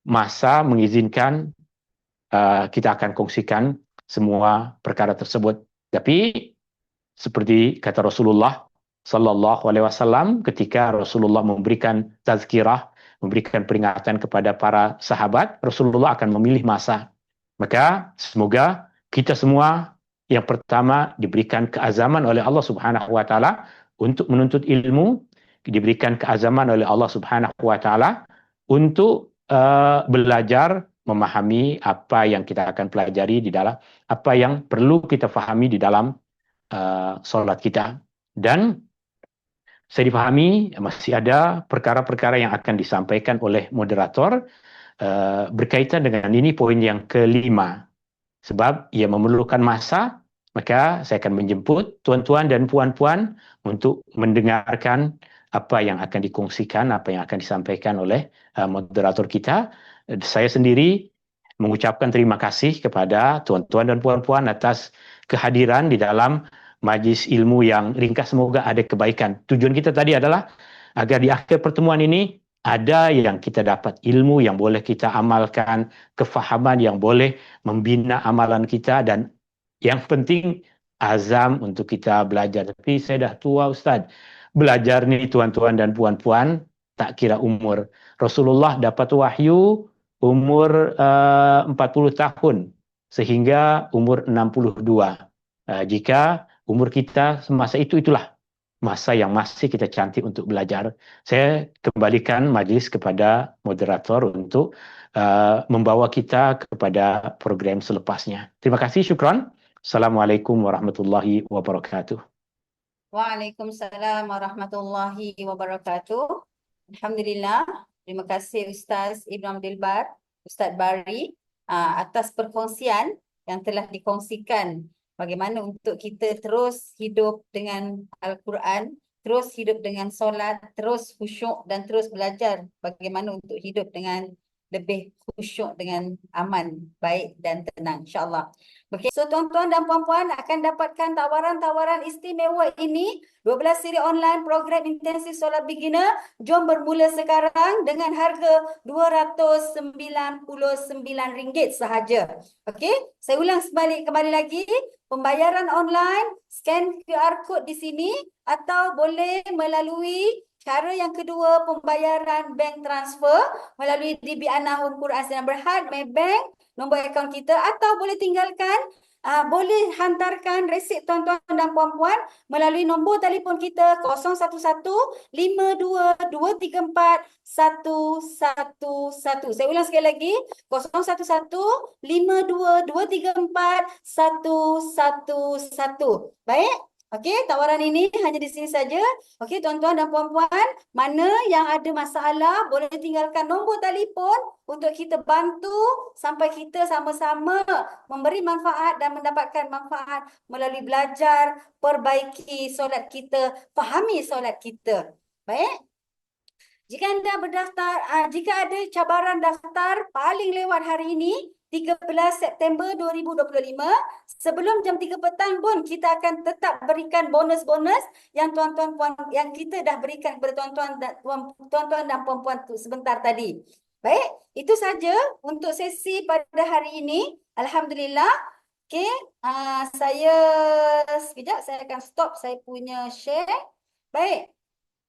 masa mengizinkan, kita akan kongsikan semua perkara tersebut. Tapi seperti kata Rasulullah sallallahu alaihi wasallam ketika Rasulullah memberikan tazkirah, memberikan peringatan kepada para sahabat, Rasulullah akan memilih masa. Maka semoga kita semua yang pertama diberikan keazaman oleh Allah Subhanahu wa taala untuk menuntut ilmu, diberikan keazaman oleh Allah Subhanahu wa taala untuk belajar memahami apa yang kita akan pelajari di dalam, apa yang perlu kita fahami di dalam solat kita. Dan saya dipahami masih ada perkara-perkara yang akan disampaikan oleh moderator berkaitan dengan ini, poin yang kelima. Sebab ia memerlukan masa, maka saya akan menjemput tuan-tuan dan puan-puan untuk mendengarkan apa yang akan dikongsikan, apa yang akan disampaikan oleh moderator kita. Saya sendiri mengucapkan terima kasih kepada tuan-tuan dan puan-puan atas kehadiran di dalam majlis ilmu yang ringkas. Semoga ada kebaikan. Tujuan kita tadi adalah agar di akhir pertemuan ini ada yang kita dapat ilmu yang boleh kita amalkan, kefahaman yang boleh membina amalan kita, dan yang penting azam untuk kita belajar. Tapi saya dah tua Ustaz. Belajar ni tuan-tuan dan puan-puan tak kira umur. Rasulullah dapat wahyu umur 40 tahun sehingga umur 62. Jika umur kita semasa itu, itulah masa yang masih kita cantik untuk belajar. Saya kembalikan majlis kepada moderator untuk membawa kita kepada program selepasnya. Terima kasih, syukran. Assalamualaikum warahmatullahi wabarakatuh.
Waalaikumsalam warahmatullahi wabarakatuh. Alhamdulillah. Terima kasih Ustaz Ibn Abdul Bar, Ustaz Bari atas perkongsian yang telah dikongsikan bagaimana untuk kita terus hidup dengan Al-Quran, terus hidup dengan solat, terus khusyuk dan terus belajar bagaimana untuk hidup dengan lebih khusyuk dengan aman, baik dan tenang, insyaAllah. Okay. So tuan-tuan dan puan-puan akan dapatkan tawaran-tawaran istimewa ini, 12 siri online program intensif solat beginner. Jom bermula sekarang dengan harga RM299 sahaja. Okey, saya ulang kembali lagi. Pembayaran online, scan QR code di sini atau boleh melalui cara yang kedua, pembayaran bank transfer melalui DB Anahum Quran Sinan Berhad, Maybank, nombor akaun kita, atau boleh tinggalkan, boleh hantarkan resip tuan-tuan dan puan-puan melalui nombor telefon kita 011-522-234-111. Saya ulang sekali lagi, 011-522-234-111. Baik? Okey, tawaran ini hanya di sini saja. Okey, tuan-tuan dan puan-puan, mana yang ada masalah boleh tinggalkan nombor telefon untuk kita bantu sampai kita sama-sama memberi manfaat dan mendapatkan manfaat melalui belajar, perbaiki solat kita, fahami solat kita. Baik? Jika anda berdaftar, jika ada cabaran daftar paling lewat hari ini, 13 September 2025, sebelum jam 3 petang pun kita akan tetap berikan bonus-bonus yang tuan-tuan puan yang kita dah berikan kepada tuan-tuan dan puan-puan sebentar tadi. Baik, itu saja untuk sesi pada hari ini. Alhamdulillah. Okey, saya sekejap saya akan stop saya punya share. Baik.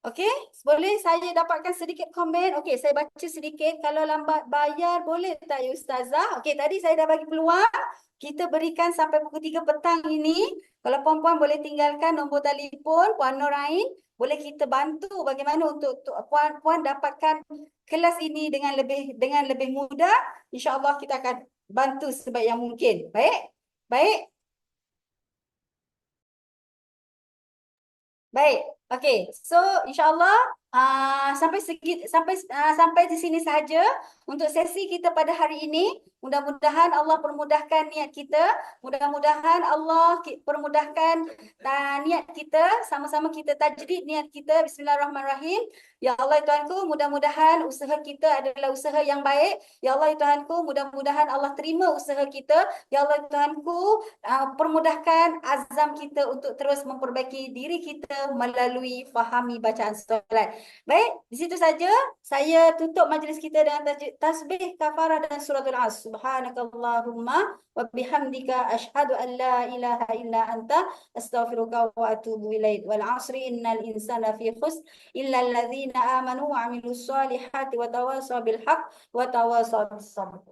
Okey, boleh saya dapatkan sedikit komen? Okey, saya baca sedikit. Kalau lambat bayar, boleh tak ya Ustazah? Okey, tadi saya dah bagi peluang. Kita berikan sampai pukul 3 petang ini. Kalau puan-puan boleh tinggalkan nombor telefon Puan Norain, boleh kita bantu bagaimana untuk puan-puan dapatkan kelas ini dengan lebih mudah. InsyaAllah kita akan bantu sebaik yang mungkin. Baik? Baik? Baik, okey. So insyaAllah sampai di sini sahaja untuk sesi kita pada hari ini. Mudah-mudahan Allah permudahkan niat kita. Mudah-mudahan Allah permudahkan niat kita. Sama-sama kita tajdid niat kita. Bismillahirrahmanirrahim. Ya Allah ya Tuhanku, mudah-mudahan usaha kita adalah usaha yang baik. Ya Allah ya Tuhanku, mudah-mudahan Allah terima usaha kita. Ya Allah ya Tuhanku, permudahkan azam kita untuk terus memperbaiki diri kita melalui fahami bacaan solat. Baik, di situ saja saya tutup majlis kita dengan tasbih, kafarah dan suratul As. Subhanakallahumma wa bihamdika asyhadu an la ilaha illa anta astaghfiruka wa atubu ilaik. Wal 'asri innal insana fi khusr illa alladzina amanu wa 'amilus solihati wa tawasaw bil haqq wa tawasaw bis sabr.